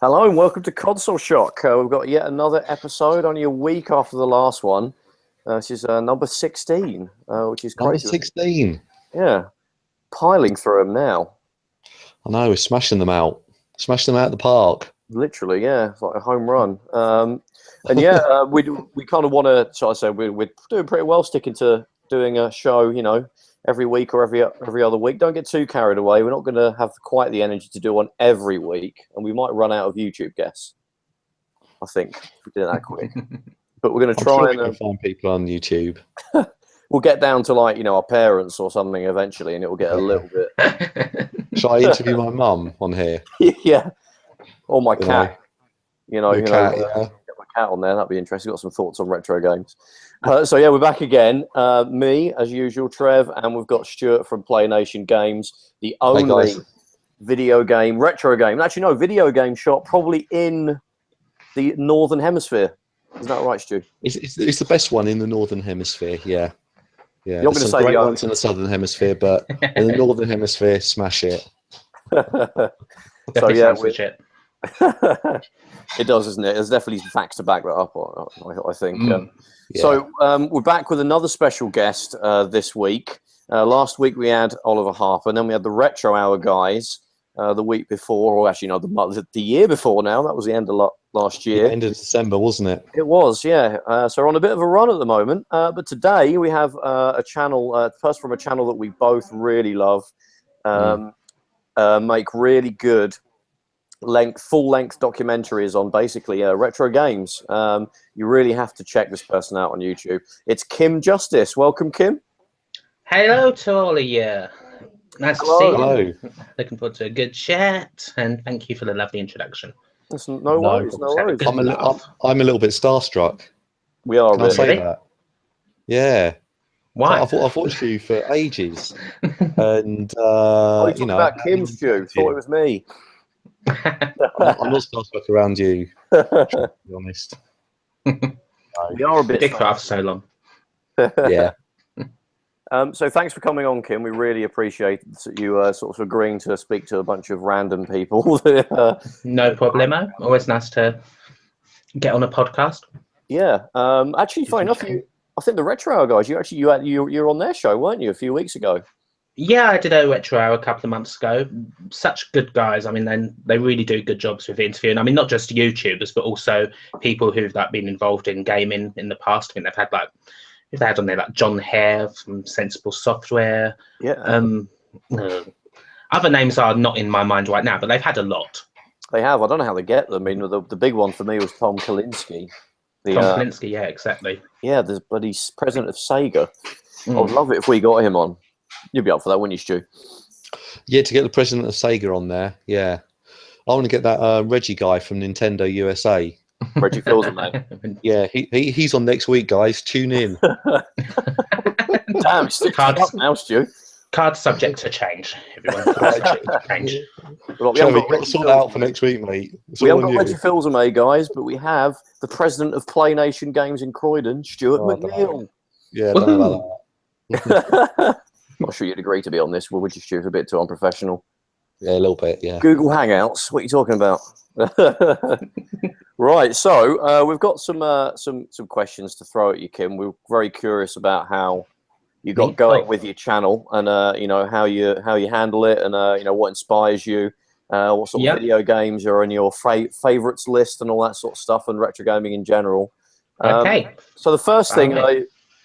Hello and welcome to Console Shock. We've got yet another episode, only a week after the last one. This is number 16, which is crazy. Number 16. Yeah, piling through them now. I know, we're smashing them out. Smash them out of the park. Literally, yeah, it's like a home run. And yeah, we kind of want to, so I say, we're doing pretty well sticking to doing a show, you know, every week or every other week. Don't get too carried away. We're not going to have quite the energy to do one every week, and we might run out of YouTube guests. I think if we did that quick. But we're going to try and find people on YouTube. We'll get down to, like, you know, our parents or something eventually, and it will get a little bit. Shall I interview my mum on here? Yeah, or my cat. You know, Get my cat on there. That'd be interesting. Got some thoughts on retro games. So yeah, we're back again. Me, as usual, Trev, and we've got Stuart from Playnation Games, the only video game, retro game. Actually, no, video game shop probably in the Northern Hemisphere. Isn't that right, Stu? It's the best one in the Northern Hemisphere, yeah. Yeah, you're going to say great ones in the Southern Hemisphere, but in the Northern Hemisphere, smash it. So yeah, it does, isn't it? There's definitely facts to back that up, I think. Yeah. So we're back with another special guest this week. Last week we had Oliver Harper, and then we had the Retro Hour guys the week before, or actually no, the year before now. That was the end of last year. The end of December, wasn't it? It was, yeah. So we're on a bit of a run at the moment. But today we have a channel, first from a channel that we both really love, make really good full-length documentaries on basically retro games. You really have to check this person out on YouTube. It's Kim Justice. Welcome, Kim. Hello to all of you. Nice to see you. Hello. Looking forward to a good chat, and thank you for the lovely introduction. No worries. I'm a little bit starstruck. We are. Can I say that? Yeah. Why? I've watched you for ages, and you know about Kim, Stu. Thought it was me. I'm not starstruck around you. To be honest. We are a bit big for after so long. Yeah. So thanks for coming on, Kim. We really appreciate you sort of agreeing to speak to a bunch of random people. No problemo. Always nice to get on a podcast. Yeah. Actually, funny enough, I think the Retro Hour guys, you were on their show, weren't you, a few weeks ago? Yeah, I did a Retro Hour a couple of months ago. Such good guys. I mean, they really do good jobs with interviewing. I mean, not just YouTubers, but also people who've been involved in gaming in the past. I think they've had on there like John Hare from Sensible Software. Yeah. Other names are not in my mind right now, but they've had a lot. They have. I don't know how they get them. I mean, the big one for me was Tom Kalinske. Tom Kalinske, yeah, exactly. Yeah, but he's president of Sega. I would love it if we got him on. You'd be up for that, wouldn't you, Stu? Yeah, to get the president of Sega on there. Yeah, I want to get that Reggie guy from Nintendo USA. Reggie Fils, mate. Yeah, he's on next week, guys. Tune in. Damn, it's up now, Stu. Card subject to change. Everyone, change. We've got to sort it out for next week, mate. We haven't got Reggie Fils, guys, but we have the president of Playnation Games in Croydon, Stuart McNeill. Yeah, don't know about that. Not sure you'd agree to be on this, would you, Stuart? A bit too unprofessional. Yeah, a little bit, yeah. Google Hangouts, what are you talking about? Right, so we've got some questions to throw at you, Kim. We're very curious about how you got going with your channel, and you know, how you handle it, and you know, what inspires you, what sort of video games are on your favorites list, and all that sort of stuff, and retro gaming in general. Okay. So the first thing,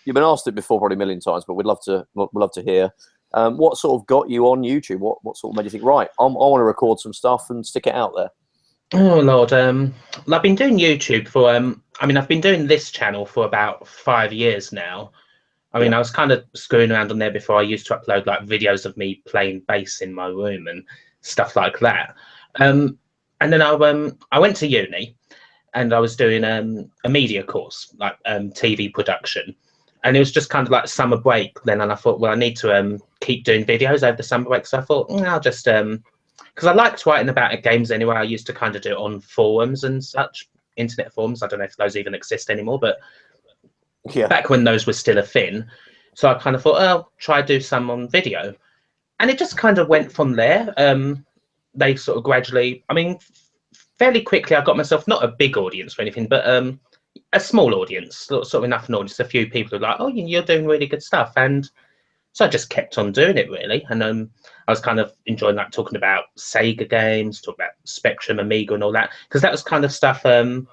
you've been asked it before probably a million times, but we'd love to hear. What sort of got you on YouTube? What sort of made you think, right, I want to record some stuff and stick it out there? Oh Lord, I've been doing YouTube for I mean, I've been doing this channel for about 5 years now. I mean, I was kind of screwing around on there before. I used to upload like videos of me playing bass in my room and stuff like that. And then I went to uni, and I was doing a media course, like TV production. And it was just kind of like summer break then, and I thought, well, I need to keep doing videos over the summer break. So I thought, I'll just because I liked writing about games anyway. I used to kind of do it on forums and such, internet forums. I don't know if those even exist anymore, but back when those were still a thing. So I kind of thought, I'll try do some on video, and it just kind of went from there. They sort of gradually, I mean, fairly quickly I got myself not a big audience or anything, but a small audience, sort of enough an audience. A few people were like, "Oh, you're doing really good stuff," and so I just kept on doing it really. And I was kind of enjoying like talking about Sega games, talking about Spectrum, Amiga, and all that, because that was kind of stuff that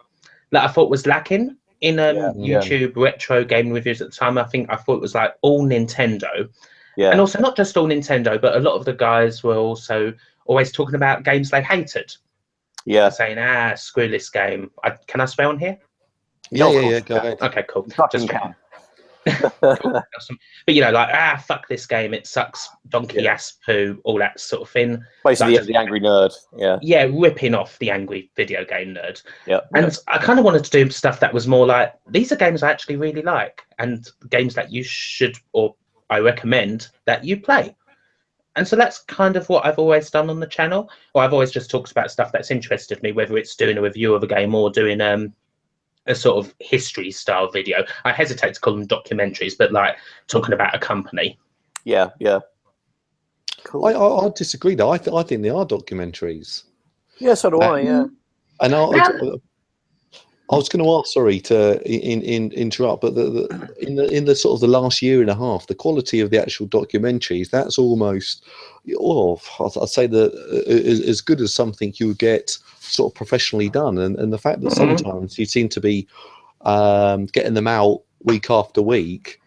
I thought was lacking in YouTube retro game reviews at the time. I thought it was like all Nintendo, and also not just all Nintendo, but a lot of the guys were also always talking about games they hated. Yeah. Saying, screw this game. Can I swear on here? Yeah. Go ahead. Okay, cool. Just can. Cool. Awesome. But you know, like fuck this game, it sucks, donkey ass poo, all that sort of thing. Basically, like, the angry nerd. Yeah, ripping off the angry video game nerd. Yeah. And I kind of wanted to do stuff that was more like, these are games I actually really like, and games that you should, or I recommend that you play. And so that's kind of what I've always done on the channel, or I've always just talked about stuff that's interested me, whether it's doing a review of a game or doing a sort of history style video. I hesitate to call them documentaries, but like talking about a company. Yeah. Cool. I disagree though. I think they are documentaries. Yeah, so do I. Yeah. And I was going to ask, sorry to interrupt, but in the sort of the last year and a half, the quality of the actual documentaries, that's almost, I'd say that as good as something you would get sort of professionally done. And the fact that sometimes you seem to be getting them out week after week.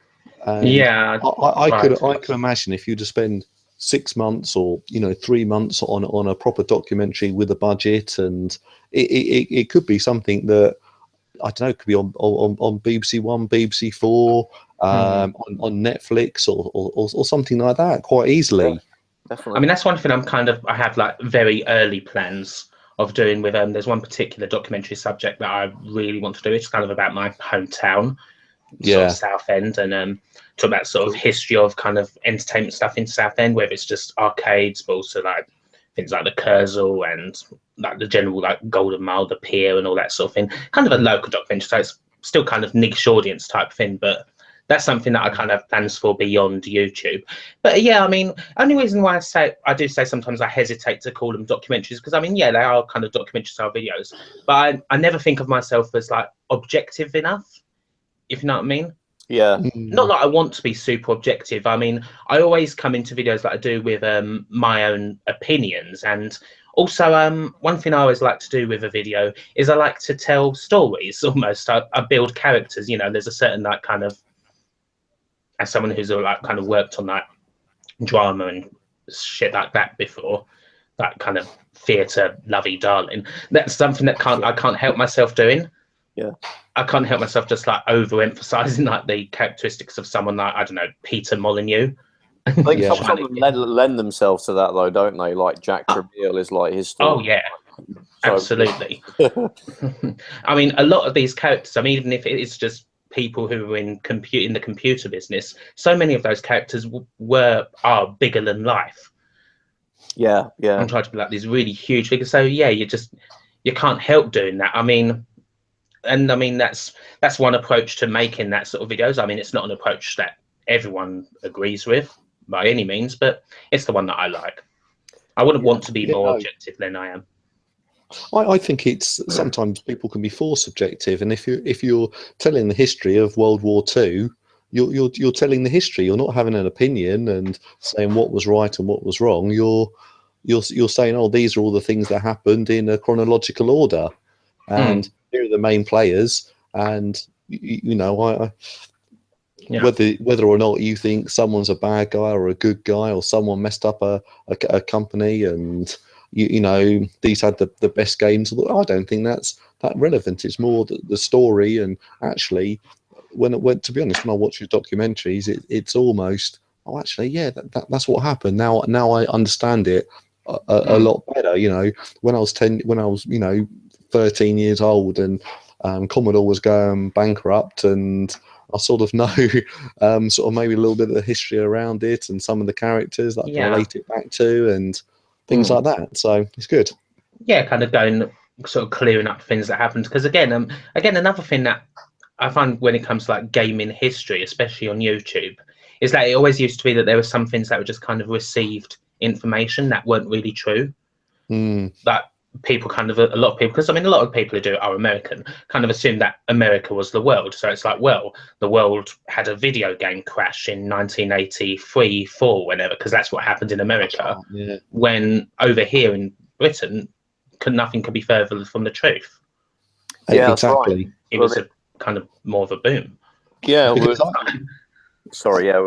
I could imagine if you just spend 6 months or 3 months on a proper documentary with a budget, and it could be something that, I don't know, it could be on BBC One, BBC Four, on Netflix or something like that quite easily. Yeah, definitely. I mean, that's one thing I have like very early plans of doing with there's one particular documentary subject that I really want to do. It's kind of about my hometown, sort of Southend, and talk about sort of history of kind of entertainment stuff in Southend, whether it's just arcades, but also like things like the Kurzel and like the general like Golden Mile, the Pier, and all that sort of thing. Kind of a local documentary, so it's still kind of niche audience type thing, but that's something that I kind of plans for beyond YouTube. But yeah, I mean, only reason why I do say sometimes I hesitate to call them documentaries, because I mean, yeah, they are kind of documentary style videos, but I never think of myself as like objective enough, if you know what I mean. Yeah. Not that I want to be super objective. I mean, I always come into videos that I do with my own opinions. And also, one thing I always like to do with a video is I like to tell stories almost. I build characters, there's a certain like kind of, as someone who's like kind of worked on like drama and shit like that before, that kind of theatre lovey darling, that's something that I can't help myself doing. Yeah. I can't help myself just like overemphasizing like the characteristics of someone like, I don't know, Peter Molyneux. I think some of them lend themselves to that though, don't they? Like Jack Trevor is like his story. Oh yeah, absolutely. I mean, a lot of these characters, I mean, even if it's just people who are in the computer business, so many of those characters are bigger than life. Yeah. I'm trying to be like these really huge figures. So yeah, you can't help doing that. I mean, that's one approach to making that sort of videos. I mean, it's not an approach that everyone agrees with by any means, but it's the one that I like. I wouldn't want to be more objective than I am. I think it's sometimes people can be forced subjective, and if you're telling the history of World War II, you're telling the history. You're not having an opinion and saying what was right and what was wrong. You're saying, oh, these are all the things that happened in a chronological order, and here are the main players. And whether or not you think someone's a bad guy or a good guy, or someone messed up a company, and these had the best games, I don't think that's that relevant. It's more the story. And actually, to be honest, when I watch your documentaries, it's almost, oh, actually, yeah, that's what happened. Now I understand it a lot better. When I was 13 years old and Commodore was going bankrupt, and I sort of know sort of maybe a little bit of the history around it and some of the characters that I can relate it back to and things like that. So it's good. Yeah, kind of going sort of clearing up things that happened. Because again, another thing that I find when it comes to like gaming history, especially on YouTube, is that it always used to be that there were some things that were just kind of received information that weren't really true. That people kind of, a lot of people, because I mean, a lot of people who do it are American, kind of assume that America was the world. So it's like, well, the world had a video game crash in 1983, 4, whenever, because that's what happened in America. Yeah. When over here in Britain, nothing could be further from the truth. Yeah, exactly. Right. It was a kind of more of a boom. Yeah. Sorry. Yeah.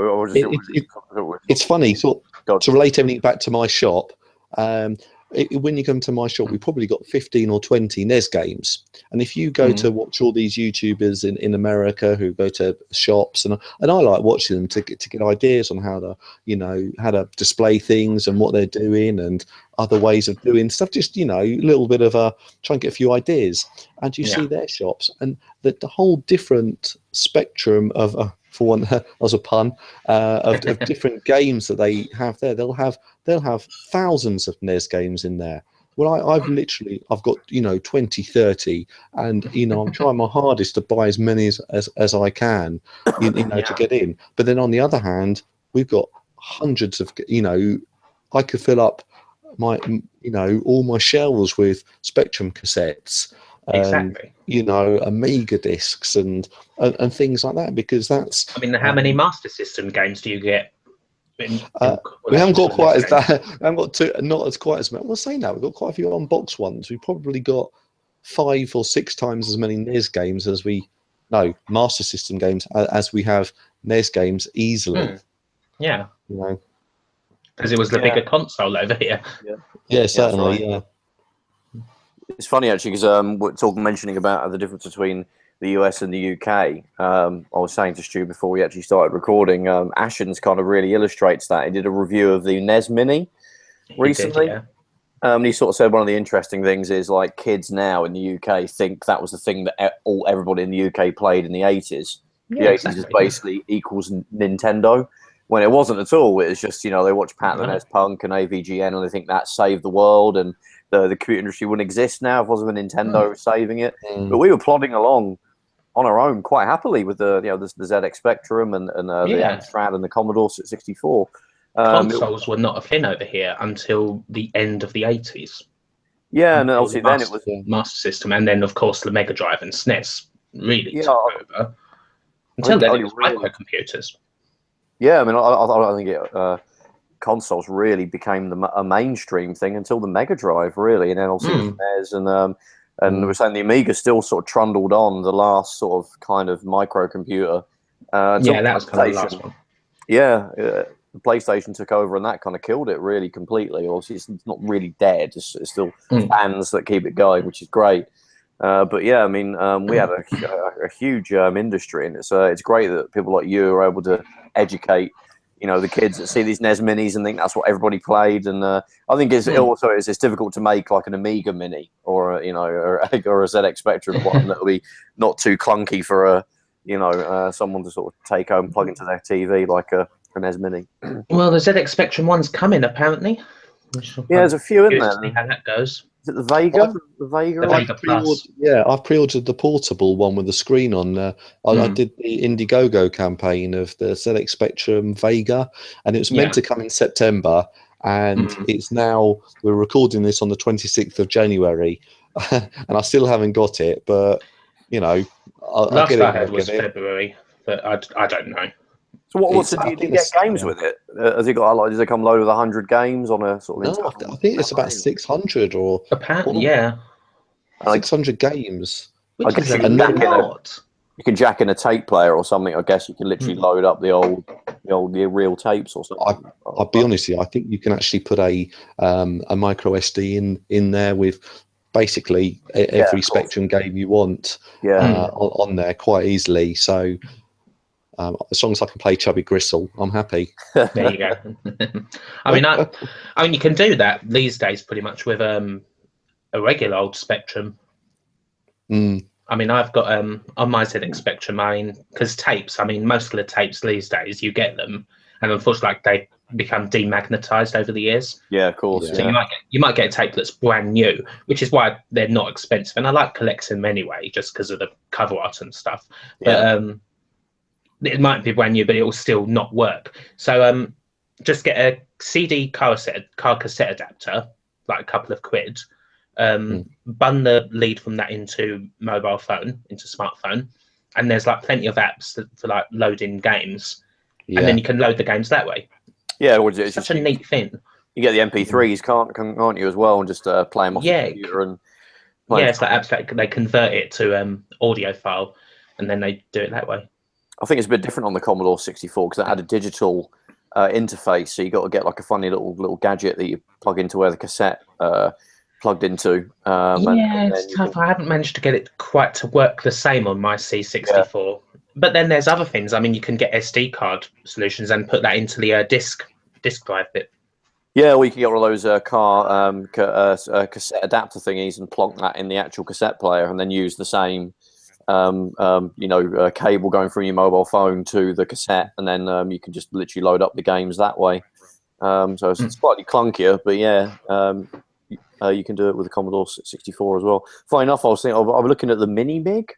It's funny. So to relate everything back to my shop, when you come to my shop, we probably got 15 or 20 NES games. And if you go to watch all these YouTubers in America who go to shops, and I like watching them to get ideas on how to display things and what they're doing and other ways of doing stuff. Just, a little bit of try and get a few ideas. And you see their shops and the whole different spectrum of, for one, as a pun, of different games that they have there. They'll have thousands of NES games in there. Well, I've got 20, 30, and I'm trying my hardest to buy as many as I can, to get in. But then on the other hand, we've got hundreds of, I could fill up my, all my shelves with Spectrum cassettes. Exactly. Amiga discs and things like that, because that's. I mean, how many Master System games do you get? We haven't got quite as that. We haven't got not as quite as many. Well, saying that, we've got quite a few on-box ones. We've probably got 5 or 6 times as many NES games as Master System games as we have NES games easily. Yeah. Because it was the bigger console over here. Yeah, certainly. Yeah. It's funny actually because we're mentioning about the difference between the US and the UK. I was saying to Stu before we actually started recording, Ashens kind of really illustrates that. He did a review of the NES Mini recently. He sort of said one of the interesting things is like kids now in the UK think that was the thing that everybody in the UK played in the 80s. The 80s is basically equals Nintendo. When it wasn't at all. It was just, they watch Pat the NES Punk and AVGN and they think that saved the world and the computer industry wouldn't exist now if it wasn't Nintendo saving it. But we were plodding along on our own quite happily with the ZX Spectrum and the Amstrad and the Commodore 64. Consoles were not a thing over here until the end of the 80s. Yeah, and obviously then it was Master System, and then of course the Mega Drive and SNES really took over. Until then, it was microcomputers. Yeah, I mean, I think consoles really became a mainstream thing until the Mega Drive, really, and then also the NES, and we're saying the Amiga still sort of trundled on the last sort of kind of microcomputer. That was kind of the last one. Yeah, the PlayStation took over, and that kind of killed it really completely. Obviously, it's not really dead; it's still fans that keep it going, which is great. But yeah, I mean, we have a huge industry, and it's great that people like you are able to educate, the kids that see these NES Minis and think that's what everybody played. And I think it's difficult to make like an Amiga Mini or a ZX Spectrum one that'll be not too clunky for someone to sort of take home, plug into their TV like a NES Mini. Well, the ZX Spectrum one's coming apparently. Yeah, there's a few in there. See how that goes. Is it the Vega? The Vega Plus. Yeah, I've pre-ordered the portable one with the screen on. I did the Indiegogo campaign of the ZX Spectrum Vega, and it was meant to come in September, and it's now, we're recording this on the 26th of January, and I still haven't got it, but, I'll get it. Last I heard was February, but I don't know. So do you get games with it? Has it got does it come loaded with 100 games on a sort of? No, I think it's about 600 or apparently, 600 games. I guess you can jack in a tape player or something. I guess you can literally load up the real tapes or something. I'll be honest with you. I think you can actually put a micro SD in there with basically every Spectrum game you want on there quite easily. So. As long as I can play Chubby Gristle, I'm happy. There you go. I mean, you can do that these days pretty much with a regular old Spectrum. I mean, I've got on my ZX Spectrum. I mean, because tapes. I mean, most of the tapes these days you get them, and unfortunately, they become demagnetized over the years. Yeah, of course. So you might get a tape that's brand new, which is why they're not expensive. And I like collecting them anyway, just because of the cover art and stuff. But it might be brand new, but it will still not work. So just get a CD car cassette adapter, like a couple of quid, bun the lead from that into mobile phone, into smartphone, and there's like plenty of apps for like loading games, and then you can load the games that way. Yeah, it's such a neat thing. You get the MP3s, can't you, as well, and just play them off the computer and. It's like apps that they convert it to audio file, and then they do it that way. I think it's a bit different on the Commodore 64 because it had a digital interface, so you got to get like a funny little gadget that you plug into where the cassette plugged into. It's tough. I haven't managed to get it quite to work the same on my C64. But then there's other things. I mean, you can get SD card solutions and put that into the disk drive bit. Yeah, well, you can get one of those cassette adapter thingies and plonk that in the actual cassette player, and then use the same, cable going from your mobile phone to the cassette, and then you can just literally load up the games that way. So it's slightly clunkier, but you can do it with the Commodore 64 as well. Funny enough, I was looking at the Mini Mig,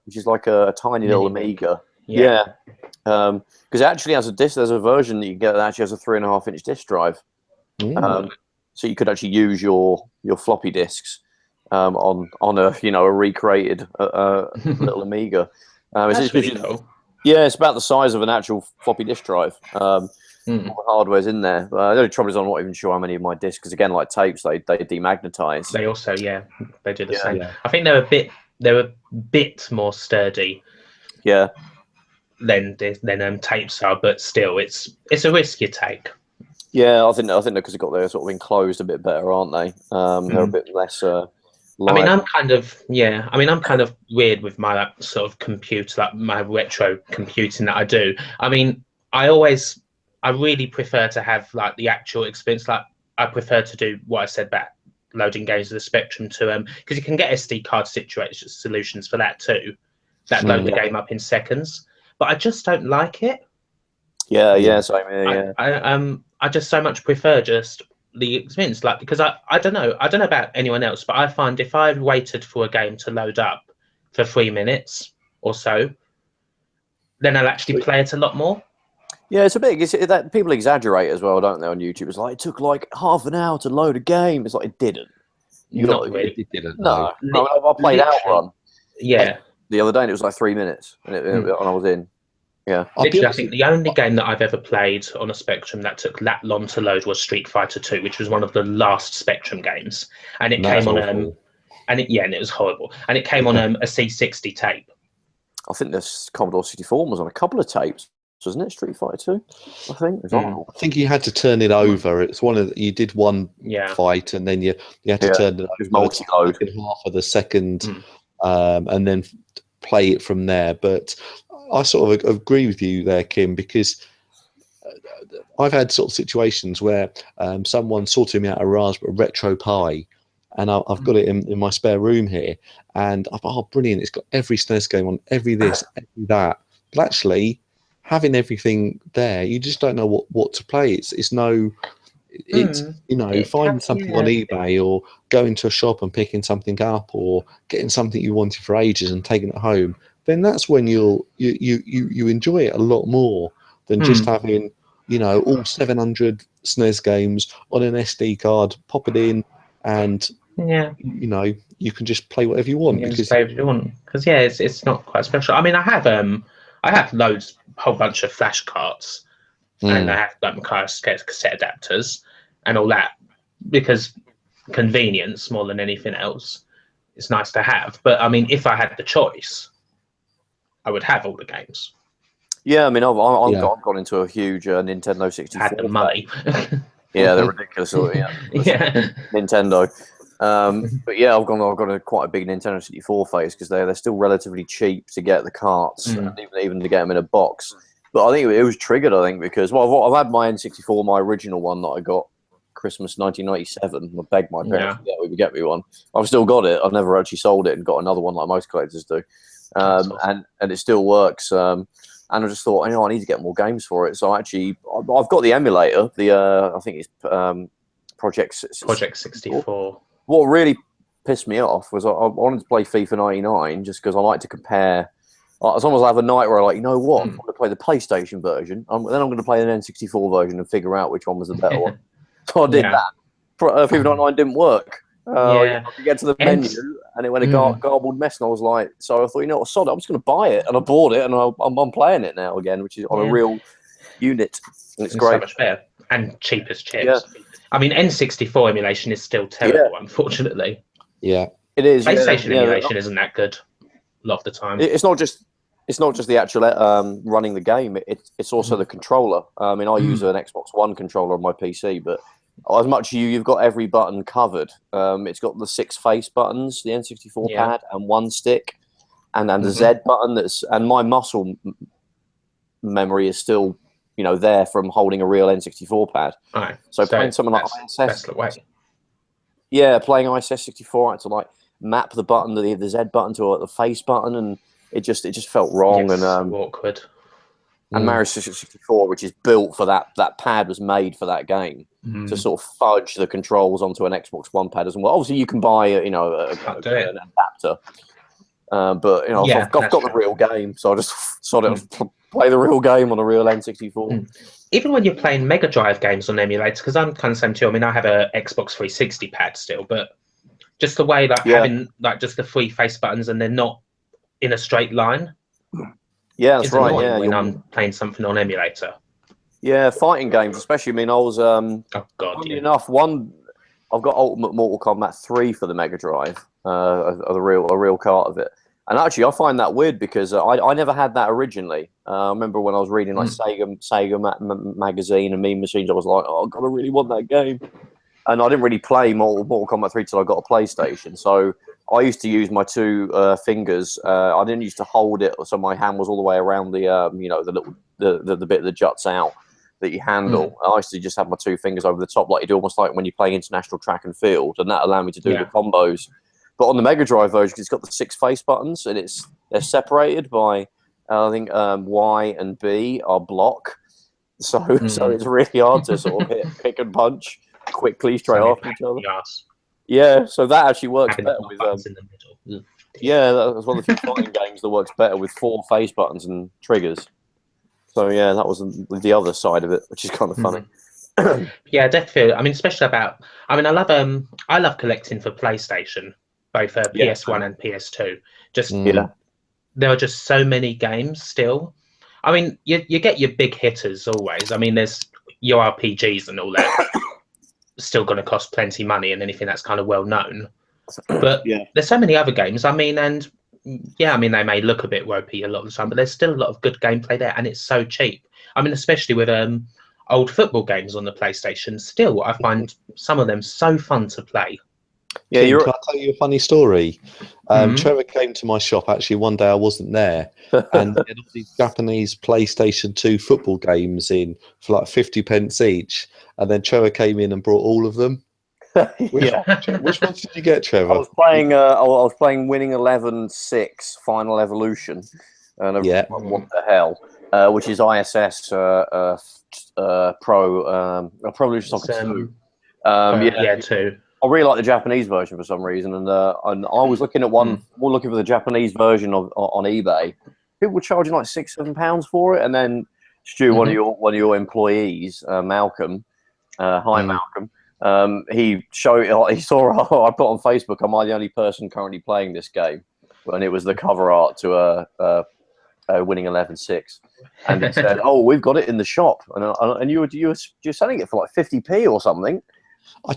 which is like a tiny little Amiga. Yeah. Because it actually has a disc. There's a version that you can get that actually has a 3.5-inch disc drive. So you could actually use your floppy disks on a recreated little Amiga. That's really cool. Yeah, it's about the size of an actual floppy disk drive. All the hardware's in there. The only trouble is I'm not even sure how many of my disks, because again, like tapes, they demagnetize. They also, they do the same. Yeah. I think they're a bit more sturdy. Yeah. Than tapes are, but still, it's a risk you take. Yeah, I think because they've got their sort of enclosed a bit better, aren't they? They're a bit less. I mean, I'm kind of weird with my sort of computer, like my retro computing that I do. I mean, I really prefer to have like the actual experience. Like, I prefer to do what I said about loading games with the Spectrum to because you can get SD card solutions for that too, that load the game up in seconds. But I just don't like it. Yeah, same here. Yeah. I just so much prefer just the experience, like, because I don't know about anyone else, but I find if I've waited for a game to load up for 3 minutes or so, then I'll actually play it a lot more. Yeah, it's a bit that people exaggerate as well, don't they? On YouTube, it's like it took like half an hour to load a game. It's like it didn't. It didn't. No, I played Outrun. Yeah. The other day, and it was like 3 minutes, and I was in. Yeah. Literally, I think the only game that I've ever played on a Spectrum that took that long to load was Street Fighter 2, which was one of the last Spectrum games, and it came on and it was horrible, and it came on a C60 tape. I think this Commodore 64 was on a couple of tapes, wasn't it? Street Fighter 2, I think. I think you had to turn it over. It's you did one fight, and then you had to turn it over, multi-load, half of the second, and then play it from there. But I sort of agree with you there, Kim, because I've had sort of situations where someone sorted me out a Raspberry Retro Pi, and I've got it in my spare room here, and I thought, oh, brilliant, it's got every SNES game on, every this, every that. But actually, having everything there, you just don't know what to play. It's finding something on eBay, or going to a shop and picking something up, or getting something you wanted for ages and taking it home. Then that's when you enjoy it a lot more than just having all 700 SNES games on an SD card, pop it in, and you can just play whatever you want. Because it's not quite special. I mean, I have a whole bunch of flash cards, and I have like my cassette adapters and all that, because convenience more than anything else. It's nice to have, but I mean, if I had the choice, I would have all the games. Yeah, I mean, I've gone into a huge Nintendo 64. Had the money. Yeah, they're ridiculous. Nintendo. But yeah, I've got quite a big Nintendo 64 phase, because they're still relatively cheap to get the carts, and even to get them in a box. But I think it was triggered. I think because I've had my N64, my original one that I got Christmas 1997. I begged my parents to get me one. I've still got it. I've never actually sold it and got another one like most collectors do. And it still works. And I just thought, I need to get more games for it. So actually, I've got the emulator. I think it's Project 64. What really pissed me off was I wanted to play FIFA 99 just because I like to compare. As long as I have a night where I'm going to play the PlayStation version, then I'm going to play the N64 version and figure out which one was the better one. So I did that. FIFA 99 didn't work. You get to the menu and it went a garbled mess, and I was like, so I thought, you know what, sod it, I'm just going to buy it, and I bought it, and I'm playing it now again, which is on a real unit, and it's great. So much better and cheapest chips. Yeah. I mean, N64 emulation is still terrible, unfortunately. Yeah, it is. PlayStation emulation isn't that good a lot of the time. It's not just the actual running the game. It's also the controller. I mean, I use an Xbox One controller on my PC, but as much as you've got every button covered. It's got the 6 face buttons, the N64 pad, and 1 stick, and the Z button. And my muscle memory is still, there from holding a real N64 pad. Right. So playing something like ISS, playing ISS 64, I had to like map the button, the Z button to the face button, and it just felt wrong and awkward. And Mario 64, which is built for that pad, was made for that game to sort of fudge the controls onto an Xbox One pad as well. Obviously, you can buy an adapter, but I've got the real game, so I just sort of play the real game on a real N64. Even when you're playing Mega Drive games on emulator, because I'm kind of the same too. I mean, I have a Xbox 360 pad still, but just the way having just the 3 face buttons and they're not in a straight line. Yeah, that's right. Yeah, when I'm playing something on emulator. Yeah, fighting games, especially. I mean, I was enough. I've got Ultimate Mortal Kombat 3 for the Mega Drive, a real cart of it. And actually, I find that weird because I never had that originally. I remember when I was reading like Sega magazine and Mean Machines, I was like, oh God, I really want that game. And I didn't really play Mortal Kombat 3 till I got a PlayStation. So I used to use my 2 fingers. I didn't used to hold it, so my hand was all the way around the bit that juts out that you handle. I used to just have my 2 fingers over the top, like you do, almost like when you play international track and field, and that allowed me to do the combos. But on the Mega Drive version, it's got the 6 face buttons, and they're separated by I think Y and B are block. So it's really hard to sort of hit pick and punch quickly straight after each other. Yeah, so that actually works better with in the middle. Yeah, that's one of the few fighting games that works better with 4 face buttons and triggers. So yeah, that was the other side of it, which is kind of funny. Yeah, definitely. I mean, especially I love collecting for PlayStation, both PS1 and PS2. There are just so many games still. I mean, you get your big hitters always. I mean, there's your RPGs and all that. Still going to cost plenty money, and anything that's kind of well known. But there's so many other games. I mean, they may look a bit ropey a lot of the time, but there's still a lot of good gameplay there, and it's so cheap. I mean, especially with old football games on the PlayStation. Still, I find some of them so fun to play. Yeah, can I tell you a funny story? Trevor came to my shop actually one day. I wasn't there, and they had all these Japanese PlayStation 2 football games in for like 50 pence each. And then Trevor came in and brought all of them. Which ones did you get, Trevor? I was playing Winning 11-6 Final Evolution, and what the hell? Which is ISS Pro Evolution Soccer 2. 2. I really like the Japanese version for some reason, and I was looking at looking for the Japanese version on eBay. People were charging like £6-7 for it, and then Stu, one of your employees, Malcolm. Hi, Malcolm. He saw I put on Facebook, am I the only person currently playing this game? And it was the cover art to a Winning 11-6, and it said, "Oh, we've got it in the shop," and you're selling it for like 50p or something.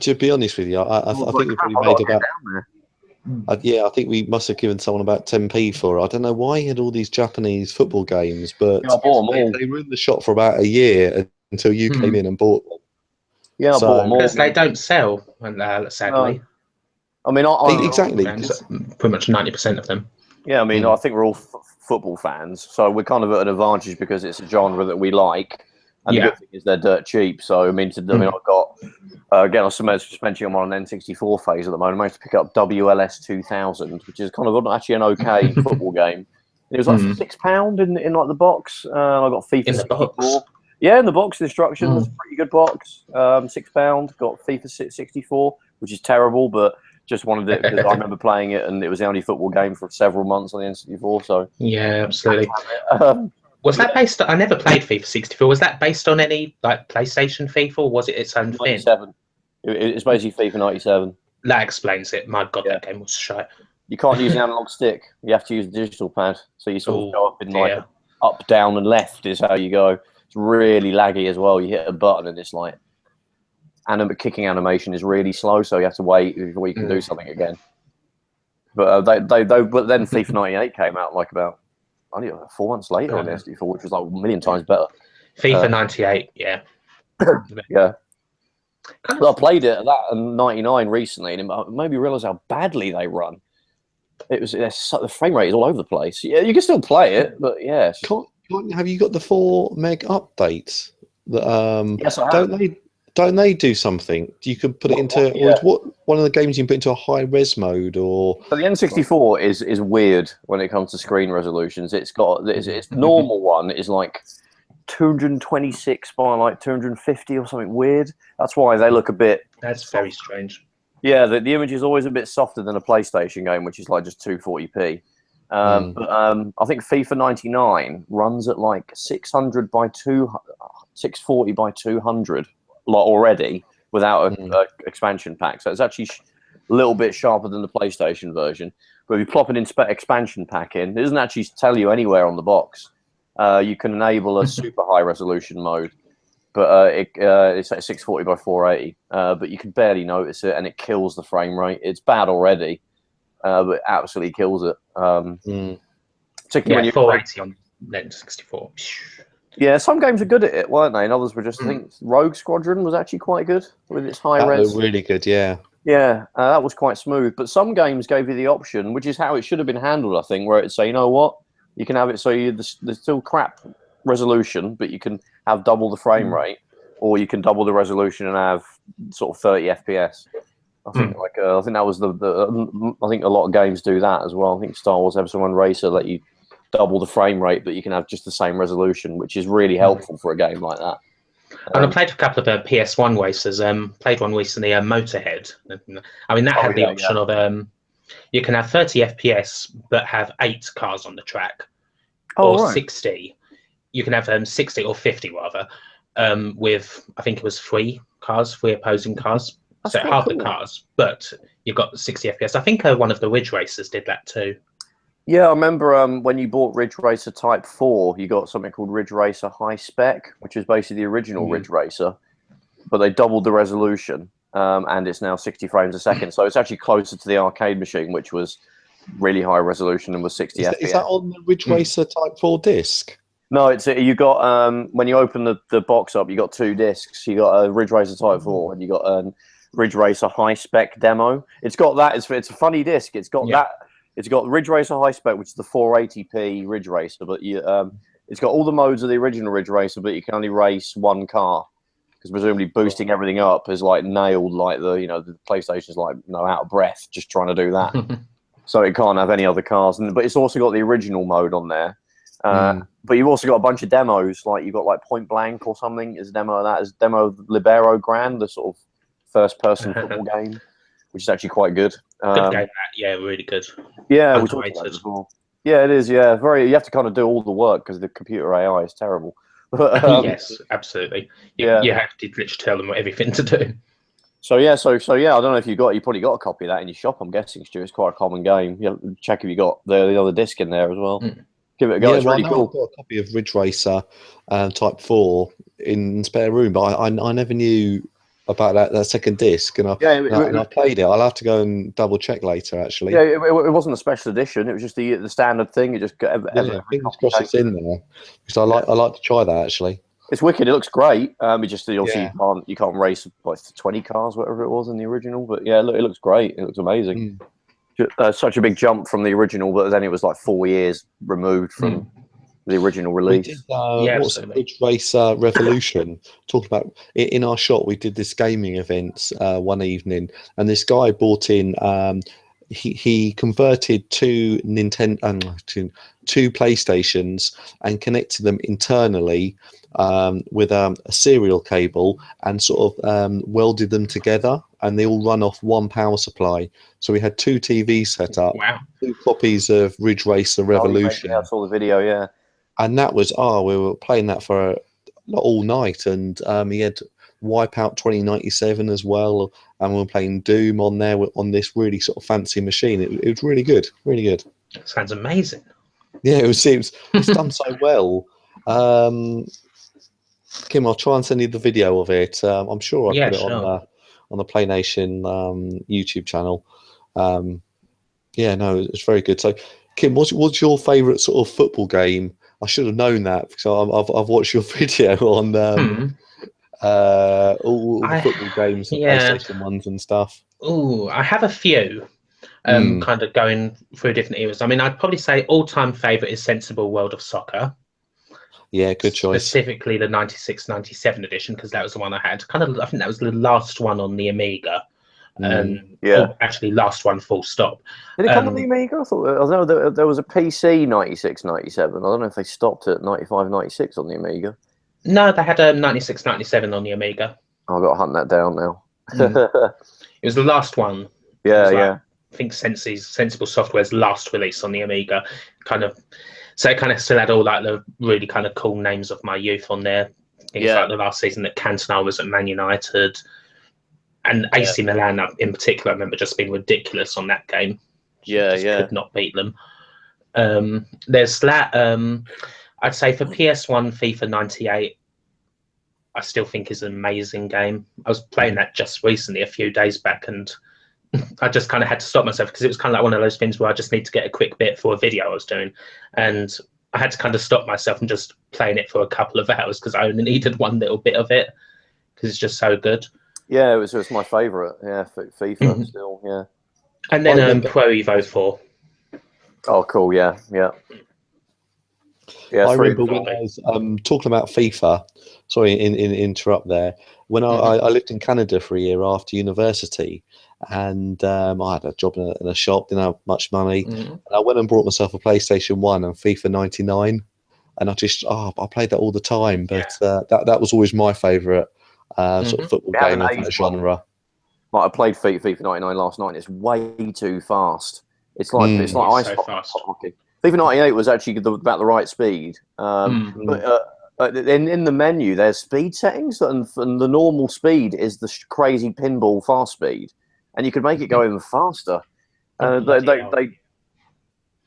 To be honest with you, I think we probably made about. I think we must have given someone about 10p for it. I don't know why he had all these Japanese football games, but they were in the shop for about a year until you came in and bought them. Yeah, I bought them all. Because they don't sell, sadly. I mean, exactly. Pretty much 90% of them. Yeah, I mean, I think we're all football fans, so we're kind of at an advantage because it's a genre that we like. And the good thing is they're dirt cheap. So, I've got, again, I was just mentioning I'm on an N64 phase at the moment. I managed to pick up WLS 2000, which is kind of actually an okay football game. It was like £6 in like the box. I got FIFA in the 64. Box. Yeah, in the box, the instructions, pretty good box. £6. Got FIFA 64, which is terrible, but just wanted it because I remember playing it and it was the only football game for several months on the N64. So yeah, absolutely. Was that based on, I never played FIFA 64. Was that based on any like PlayStation FIFA, or was it its own thing? 97. It's basically FIFA 97. That explains it. My God, Yeah. that game was shite. You can't use an analog stick. You have to use a digital pad. So you sort of go up in like dear. up, down, and left is how you go. It's really laggy as well. You hit a button and it's like kicking animation is really slow, so you have to wait before you can do something again. But but then FIFA 98 came out like about only 4 months later on the SD4, which was like a million times better. FIFA 98, yeah. Yeah. Well, I played it at that in 99 recently, and it made me realise how badly they run. The frame rate is all over the place. Yeah, you can still play it, but yeah. Have you got the 4 meg updates? That Yes, I have. Don't they do something? You could put it into what one of the games you can put into a high res mode or. So the N64 is weird when it comes to screen resolutions. Its normal one is like 226 by like 250 or something weird. That's why they look a bit. That's very strange. Yeah, the image is always a bit softer than a PlayStation game, which is like just 240p. But I think FIFA 99 runs at like 640 by 200 already without an expansion pack. So it's actually a little bit sharper than the PlayStation version. But if you plop an expansion pack in, it doesn't actually tell you anywhere on the box. You can enable a super high resolution mode, but it's at 640 by 480. But you can barely notice it, and it kills the frame rate. It's bad already, but it absolutely kills it. Particularly when you're 480 on N64. Yeah, some games are good at it, weren't they? And others were just. I think Rogue Squadron was actually quite good with its high res. That was really good, yeah. Yeah, that was quite smooth. But some games gave you the option, which is how it should have been handled, I think, where it'd say, you know what, you can have it so there's still crap resolution, but you can have double the frame rate, or you can double the resolution and have sort of 30 FPS. I think I think that was I think a lot of games do that as well. I think Star Wars Episode 1 Racer let you double the frame rate, but you can have just the same resolution, which is really helpful for a game like that. And I played a couple of PS1 racers. Played one recently, Motorhead. I mean, that had the option of you can have 30 FPS but have 8 cars on the track, or 60. You can have 60 or 50 rather, with I think it was 3 opposing cars. That's so half cool. the cars, but you've got 60 FPS. I think one of the Ridge racers did that too. Yeah, I remember when you bought Ridge Racer Type 4, you got something called Ridge Racer High Spec, which is basically the original Ridge Racer, but they doubled the resolution, and it's now 60 frames a second. So it's actually closer to the arcade machine, which was really high resolution and was 60 FPS. Is that on the Ridge Racer Type 4 disc? No, it's you got when you open the box up, you got 2 discs. You got a Ridge Racer Type 4, and you got a Ridge Racer High Spec demo. It's got that. It's a funny disc. It's got that. It's got Ridge Racer High Spec, which is the 480p Ridge Racer, but it's got all the modes of the original Ridge Racer, but you can only race one car because presumably boosting everything up is like nailed, like the PlayStation's like out of breath just trying to do that, so it can't have any other cars. But it's also got the original mode on there. But you've also got a bunch of demos, like you've got like Point Blank or something is a demo of that. Is demo of Libero Grand, the sort of first-person football game, which is actually quite good. Good game, yeah, really good. Yeah, we talked about it as well. Yeah, it is. Yeah, you have to kind of do all the work because the computer AI is terrible. Yes, absolutely. You have to literally tell them everything to do. So yeah. I don't know if you probably got a copy of that in your shop. I'm guessing, Stuart. It's quite a common game. Check if you got the other disc in there as well. Give it a go. Yeah, it's really cool. I've got a copy of Ridge Racer Type 4 in spare room, but I never knew about that second disc, and I played it. I'll have to go and double check later. Actually, yeah, it wasn't a special edition. It was just the standard thing. It just fingers crossed it's in there because I like to try that actually. It's wicked. It looks great. It just obviously you can't race like 20 cars, whatever it was in the original. But yeah, look, it looks great. It looks amazing. Such a big jump from the original, but then it was like 4 years removed from the original release. We did, what's the Ridge Racer Revolution? Talking about in our shop, we did this gaming event one evening, and this guy bought in. He converted two PlayStations and connected them internally with a serial cable and sort of welded them together, and they all run off one power supply. So we had 2 TVs set up, 2 copies of Ridge Racer Revolution. I saw the video, and that was we were playing that for all night, and he had Wipeout 2097 as well, and we were playing Doom on there on this really sort of fancy machine. It was really good, really good. Sounds amazing. Yeah, it's done so well. Kim, I'll try and send you the video of it. I'm sure I put it on the Playnation YouTube channel. Yeah, no, it's very good. So, Kim, what's your favourite sort of football game? I should have known that because I've watched your video on all the football games, the PlayStation ones and stuff. Oh, I have a few. Kind of going through different eras. I mean, I'd probably say all-time favourite is Sensible World of Soccer. Yeah, good choice. Specifically the 96-97 edition, because that was the one I had. I think that was the last one on the Amiga. Actually, last one full stop. Did it come on the Amiga? I know there was a PC 96-97. I don't know if they stopped at 95-96 on the Amiga. No, they had a 96-97 on the Amiga. Oh, I've got to hunt that down now. It was the last one. Yeah. I think Sensible Software's last release on the Amiga. So it kind of still had all like the really kind of cool names of my youth on there. Things like the last season that Cantona was at Man United. And AC Milan in particular, I remember just being ridiculous on that game. Could not beat them. There's that. I'd say for PS1, FIFA 98, I still think is an amazing game. I was playing that just recently, a few days back, and I just kind of had to stop myself because it was kind of like one of those things where I just need to get a quick bit for a video I was doing. And I had to kind of stop myself and just playing it for a couple of hours because I only needed one little bit of it because it's just so good. Yeah, it was my favourite. Yeah, FIFA still. Yeah. And then Pro Evo 4. Oh, cool. Yeah. I remember when I was talking about FIFA. Sorry, interrupt there. When I lived in Canada for a year after university, and I had a job in a shop, didn't have much money, and I went and bought myself a PlayStation 1 and FIFA 99, and I played that all the time. But that was always my favourite sort of football game of that genre. Like I played FIFA 99 last night. And it's way too fast. It's like ice hockey. FIFA 98 was actually about the right speed, but in the menu there's speed settings, and the normal speed is the crazy pinball fast speed, and you could make it go even faster. They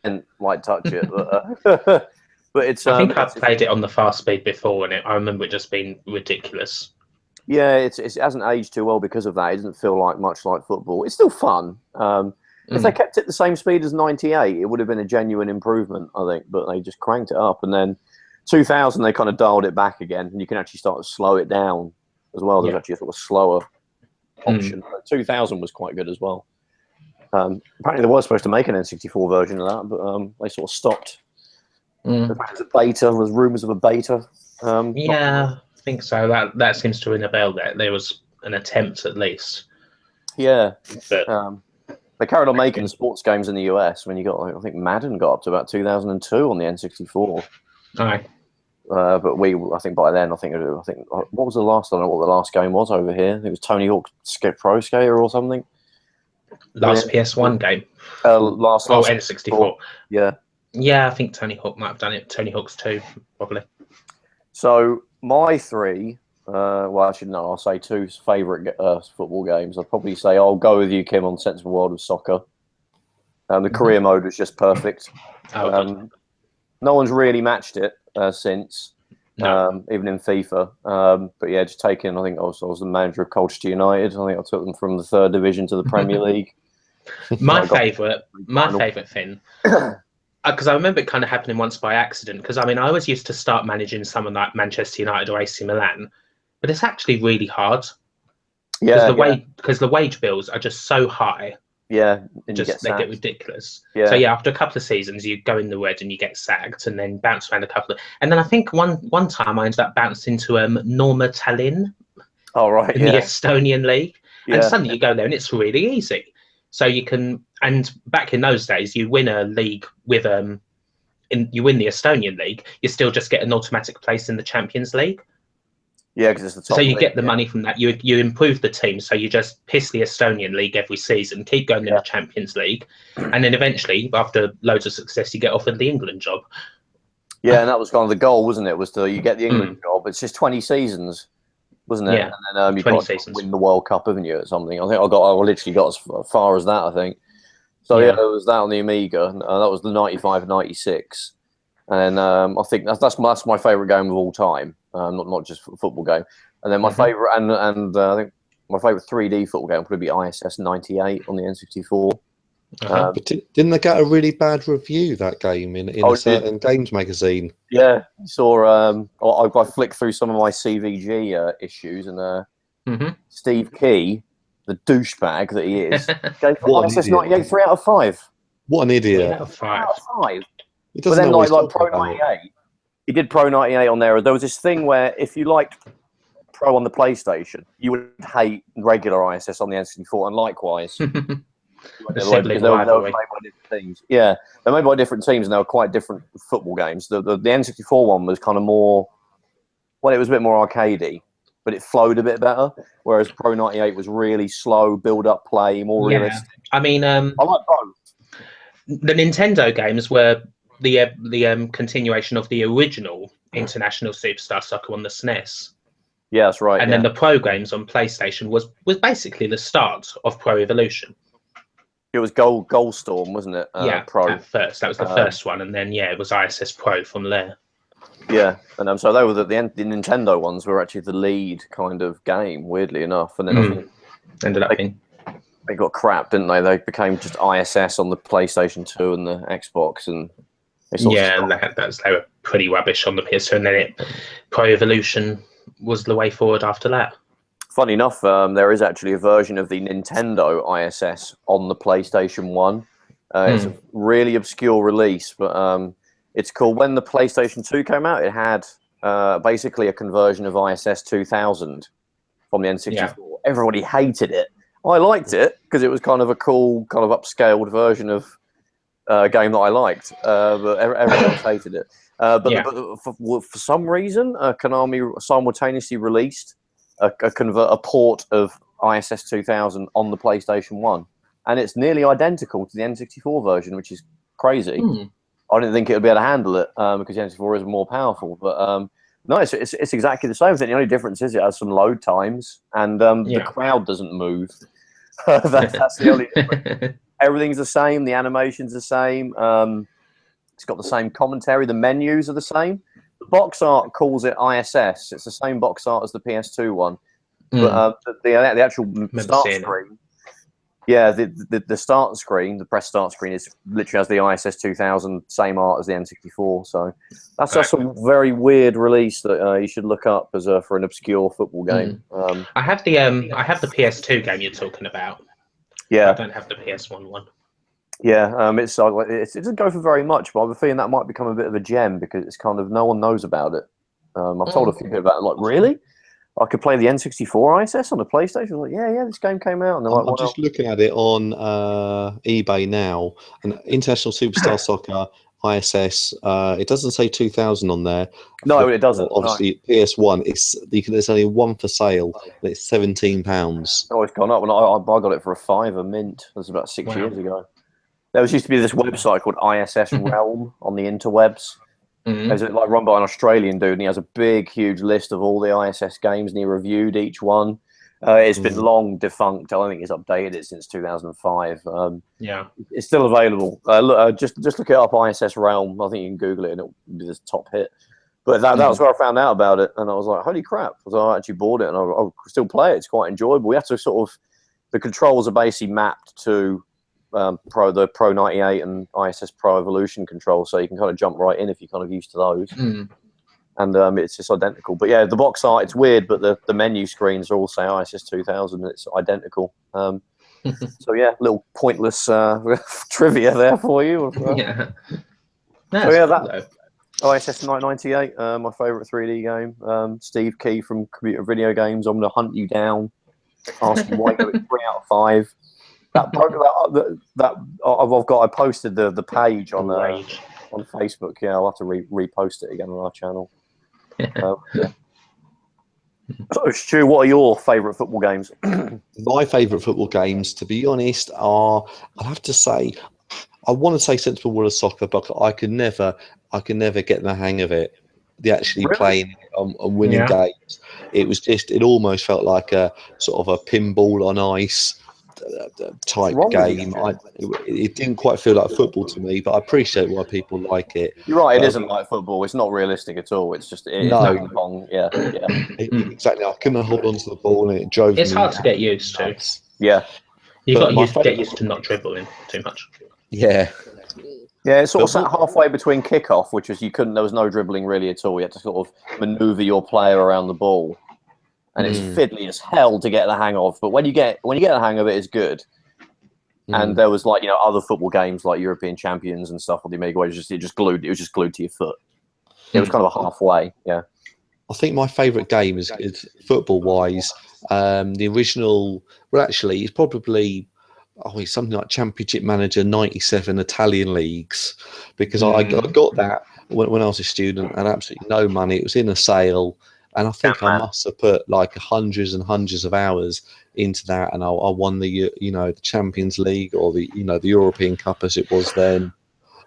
didn't like touch it, but it's. I think I've played it on the fast speed before, and I remember it just being ridiculous. Yeah, it hasn't aged too well because of that. It doesn't feel much like football. It's still fun. If they kept it the same speed as 98, it would have been a genuine improvement, I think. But they just cranked it up. And then 2000, they kind of dialed it back again. And you can actually start to slow it down as well. There's actually a sort of slower option. But 2000 was quite good as well. Apparently, they were supposed to make an N64 version of that, but they sort of stopped. There was a beta. There was rumours of a beta. I think so. That seems to ring a bell. There was an attempt at least. Yeah. But, they carried on making sports games in the US when you got, I think Madden got up to about 2002 on the N64. Aye. But I think by then, I think what was the last? I don't know what the last game was over here. I think it was Tony Hawk's Pro Skater or something. Last PS1 game. Last N64. Yeah. Yeah, I think Tony Hawk might have done it. Tony Hawk's 2, probably. So my three. Actually, no, I'll say two favourite football games. I'd probably say I'll go with you, Kim, on Sensible World of Soccer. The career mode was just perfect. No one's really matched it since, even in FIFA. But yeah, just taking, I think I was the manager of Colchester United. I think I took them from the 3rd division to the Premier League. My favourite thing, because I remember it kind of happening once by accident, because I mean, I always used to start managing someone like Manchester United or AC Milan. But it's actually really hard. Because the wage bills are just so high. Yeah, they get ridiculous. Yeah. So yeah, after a couple of seasons, you go in the red and you get sacked, and then bounce around a couple of. And then I think one time I ended up bouncing to Norma Tallinn. Oh right, in the Estonian league, and suddenly you go there and it's really easy. So you can, and back in those days, you win a league with you win the Estonian league, you still just get an automatic place in the Champions League. Yeah, because it's the top. So you get the money from that. You improve the team, so you just piss the Estonian league every season, keep going in the Champions League, and then eventually, after loads of success, you get offered the England job. Yeah, and that was kind of the goal, wasn't it? Was you get the England job. It's just 20 seasons. wasn't it? Yeah, And then you 20 got to seasons. win the World Cup, haven't you, or something? I think I literally got as far as that, I think. So yeah, Yeah. it was that on the Amiga. That was the 95, 96. And I think that's my favourite game of all time, not just a football game. And then my favourite, and I think my favourite 3D football game would probably be ISS 98 on the N64. But didn't they get a really bad review, that game, in a certain games magazine? Yeah, saw. I flicked through some of my CVG issues, and Steve Key, the douchebag that he is, gave ISS 98 3 out of 5. What an idiot! 3 out of 5. 3 out of 5. He But doesn't then, know what like he's Pro talking about. 98, he did Pro 98 on there. There was this thing where if you liked Pro on the PlayStation, you would hate regular ISS on the N64, and likewise. Because they were made by different teams. Yeah, they're made by different teams, and they were quite different football games. The N64 one was kind of more, well, it was a bit more arcadey, but it flowed a bit better. Whereas Pro 98 was really slow, build-up play, more realistic. I mean, I like both. The Nintendo games were the continuation of the original International Superstar Soccer on the SNES. Yeah, that's right. And then the Pro games on PlayStation was basically the start of Pro Evolution. It was Goldstorm, wasn't it? Pro. At first. That was the first one. And then, it was ISS Pro from there. Yeah, and so they were the Nintendo ones were actually the lead kind of game, weirdly enough. And then I think ended up being... They got crap, didn't they? They became just ISS on the PlayStation 2 and the Xbox, and they were pretty rubbish on the PS2, and then Pro Evolution was the way forward after that. Funny enough, there is actually a version of the Nintendo ISS on the PlayStation 1. It's a really obscure release, but it's called, when the PlayStation 2 came out, it had basically a conversion of ISS 2000 from the N64. Yeah. Everybody hated it. I liked it because it was kind of a cool, kind of upscaled version of a game that I liked, but everyone else hated it. But for some reason, Konami simultaneously released a port of ISS 2000 on the PlayStation 1, and it's nearly identical to the N64 version, which is crazy. I didn't think it would be able to handle it because the N64 is more powerful, but no, it's exactly the same. I think the only difference is it has some load times, and the crowd doesn't move. That's the only difference. Everything's the same. The animation's the same. It's got the same commentary. The menus are the same. The box art calls it ISS. It's the same box art as the PS2 one. But the actual start screen, the start screen, the press start screen, is literally has the ISS 2000 same art as the N64. So that's just a very weird release that you should look up as for an obscure football game. I have the PS2 game you're talking about. Yeah, I don't have the PS1 one. Yeah, it doesn't go for very much, but I have a feeling that might become a bit of a gem because it's kind of no one knows about it. I've told a few people about it, like, really? I could play the N64 ISS on the PlayStation? I'm like, yeah, this game came out. And they're I'm just looking at it on eBay now, and International Superstar Soccer ISS. It doesn't say 2000 on there. No, it doesn't. Obviously, no. PS1. There's only one for sale, and it's £17. Oh, it's gone up. I got it for a £5 mint. That was about 6 years ago. There used to be this website called ISS Realm on the interwebs. It was like run by an Australian dude, and he has a big, huge list of all the ISS games, and he reviewed each one. It's been long defunct. I don't think he's updated it since 2005. It's still available. Just look it up, ISS Realm. I think you can Google it, and it'll be this top hit. But that was where I found out about it, and I was like, holy crap. So I actually bought it, and I still play it. It's quite enjoyable. We have to the controls are basically mapped to the Pro 98 and ISS Pro Evolution controls, so you can kind of jump right in if you're kind of used to those. And it's just identical. But yeah, the box art, it's weird, but the menu screens all say ISS 2000, and it's identical. So yeah, little pointless trivia there for you. ISS 98, my favourite 3D game. Steve Key from Computer Video Games. I'm going to hunt you down. Ask you why you got it 3 out of 5. I posted the page on Facebook. Yeah, I'll have to repost it again on our channel. So, Stu, what are your favourite football games? My favourite football games, to be honest, are, I'll have to say, I want to say Sensible World of Soccer, but I could never get the hang of it. the actually Really? playing and winning games. It almost felt like a sort of a pinball on ice type game. It didn't quite feel like football to me, but I appreciate why people like it. You're right. It But, isn't like football. It's not realistic at all. It's just it's No. ping pong. Yeah. Exactly. I couldn't hold on to the ball, and it drove me. It's hard to get used to. Yeah. You've But got to get used to not dribbling too much. Yeah. Yeah, it's sort of sat halfway between kickoff, which is there was no dribbling really at all. You had to sort of maneuver your player around the ball, and it's fiddly as hell to get the hang of. But when you get the hang of it, it's good. And there was other football games like European Champions and stuff on the Amiga where it was just glued to your foot. It was kind of a halfway. Yeah. I think my favourite game is football wise. The original, well, actually, it's probably it's something like Championship Manager '97 Italian leagues, because I got that when I was a student and absolutely no money. It was in a sale, and I think I must have put like hundreds and hundreds of hours into that, and I won the the Champions League, or the the European Cup as it was then,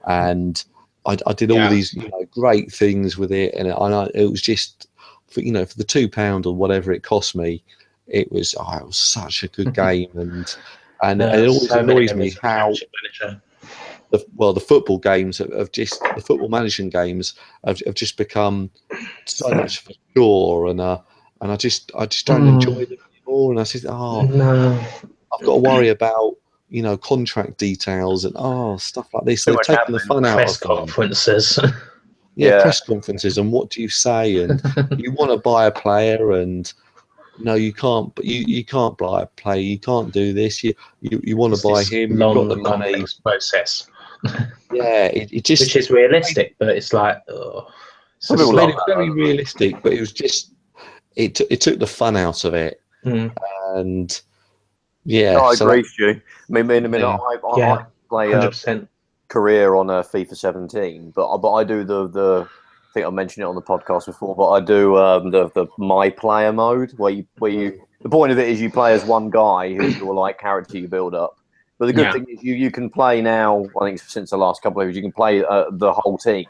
and I did all these great things with it, and it was just for the £2 or whatever it cost me, it was such a good game, and it always annoys me how the football games the football management games have just become so much for sure, and I just don't enjoy them anymore, and I said, no. I've got to worry about contract details and stuff like this. They're taking the fun out of conferences. Press conferences, and what do you say? And you want to buy a player, and no, you can't. But you can't buy a player. You can't do this. You want to buy him. You've got the money. Process. It just, which is realistic, but it's like some people made it very realistic, but it was just it took the fun out of it, and I agree, Stu. I mean, I play 100%. career on FIFA 17, but I do the I think I mentioned it on the podcast before, but I do the my player mode where you the point of it is you play as one guy who's your character you build up. But the good thing is you can play now. I think since the last couple of years, you can play the whole team.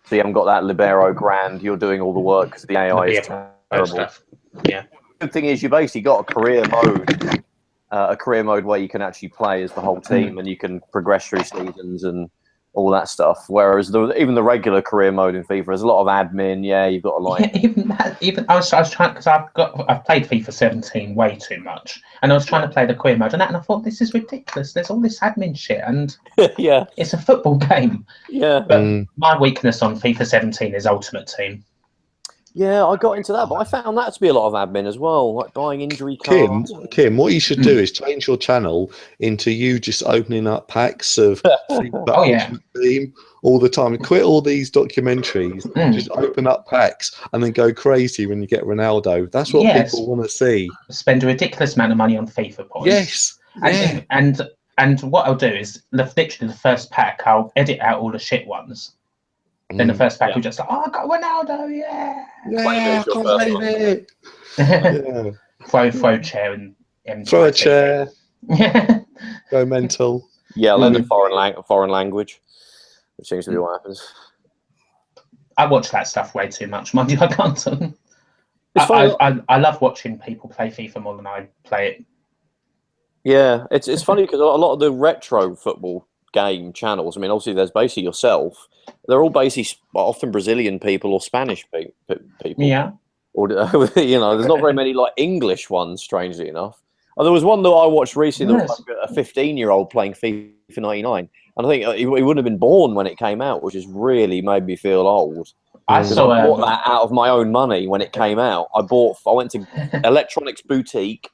So you haven't got that libero grand. You're doing all the work because the AI is terrible. Stuff. Yeah. The good thing is you basically got a career mode where you can actually play as the whole team and you can progress through seasons and all that stuff. Whereas even the regular career mode in FIFA, there's a lot of admin. Yeah, you've got to even I was trying, because I've played FIFA 17 way too much, and I was trying to play the career mode and I thought, this is ridiculous. There's all this admin shit, and it's a football game. Yeah. But my weakness on FIFA 17 is Ultimate Team. Yeah, I got into that, but I found that to be a lot of admin as well, like buying injury cards. Kim, what you should do is change your channel into you just opening up packs of Team all the time. Quit all these documentaries, just open up packs and then go crazy when you get Ronaldo. That's what people want to see. Spend a ridiculous amount of money on FIFA points. Yes. And what I'll do is literally the first pack, I'll edit out all the shit ones. Then the first pack will just I got Ronaldo, I can't believe it. Throw chair and throw a chair. Go mental. Yeah, learn foreign language, which seems to be what happens. I watch that stuff way too much, mind you. I can't. I love watching people play FIFA more than I play it. Yeah, it's funny because a lot of the retro football game channels, I mean, obviously there's basically yourself. They're all basically often Brazilian people or Spanish people. Yeah. Or there's not very many English ones, strangely enough. There was one that I watched recently that was a 15-year-old playing FIFA 99, and I think he wouldn't have been born when it came out, which has really made me feel old. I bought that out of my own money when it came out. I went to Electronics Boutique.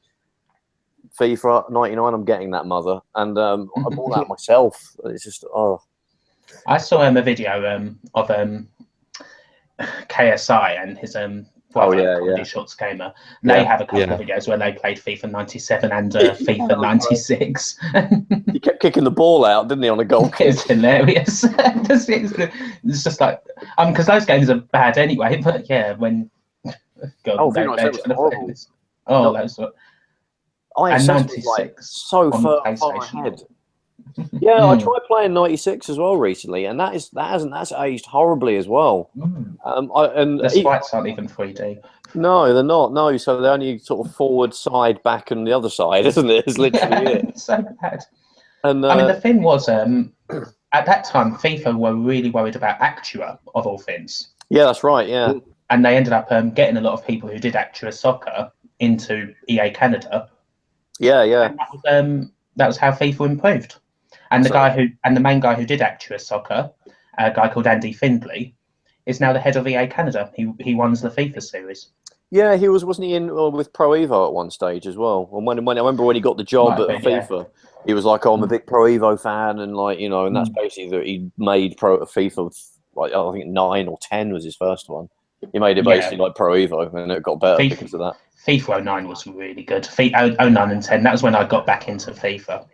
FIFA 99, I'm getting that, mother, and I bought that myself. It's just I saw a video of KSI and his Comedy Shots Gamer. They have a couple of videos where they played FIFA 97 and FIFA 96. He kept kicking the ball out, didn't he, on a goal kick? It's hilarious. It's just like because those games are bad anyway. But yeah, when I 96 so far ahead. Yeah, I tried playing 96 as well recently, and that's aged horribly as well. The sprites aren't even 3D. No, they're not. No, so they're only sort of forward, side, back, and the other side, isn't it? It's literally it. It's so bad. And I mean, the thing was, at that time, FIFA were really worried about Actua of all things. yeah, that's right. Yeah, And they ended up getting a lot of people who did Actua soccer into EA Canada. yeah. And that was how FIFA improved. And the main guy who did Actua soccer, a guy called Andy Findlay, is now the head of EA Canada. He runs the FIFA series. Yeah, wasn't he in with Pro Evo at one stage as well? And when I remember when he got the job at FIFA, he was like, "Oh, I'm a big Pro Evo fan," and and that's basically that he made FIFA. Like I think 9 or 10 was his first one. He made it basically like Pro Evo, and it got better because of that. FIFA 09 was really good. 09 and 10. That was when I got back into FIFA.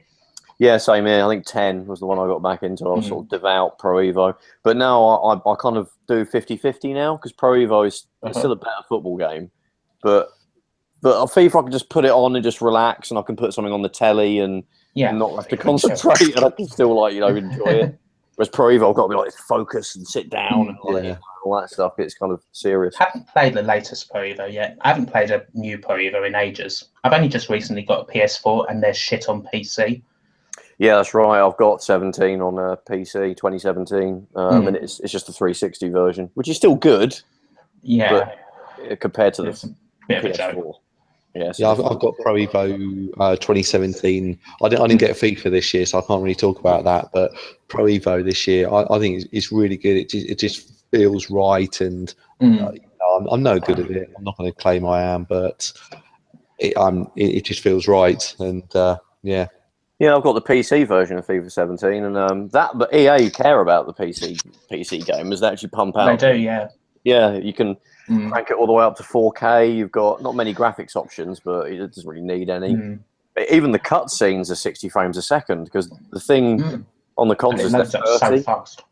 Yeah, same here. I think 10 was the one I got back into. I was sort of devout Pro Evo. But now I kind of do 50-50 now because Pro Evo is still a better football game. But FIFA, I can just put it on and just relax, and I can put something on the telly and not have to concentrate, and I can still enjoy it. Whereas Pro Evo, I've got to be focus and sit down and all that stuff. It's kind of serious. I haven't played the latest Pro Evo yet. I haven't played a new Pro Evo in ages. I've only just recently got a PS4, and there's shit on PC. Yeah, that's right. I've got 17 on a PC, 2017, and it's just the 360 version, which is still good. Yeah, but compared to it's the bit of a PS4. joke. Yeah, I've got Pro Evo 2017. I didn't get FIFA this year, so I can't really talk about that. But Pro Evo this year, I think it's really good. It just feels right, and I'm no good at it. I'm not going to claim I am, but it just feels right, and yeah. Yeah, I've got the PC version of FIFA 17, and but EA care about the PC gamers. They actually pump out. They do, yeah. Yeah, you can crank it all the way up to 4K. You've got not many graphics options, but it doesn't really need any. Even the cutscenes are 60 frames a second because the thing on the consoles is so fast.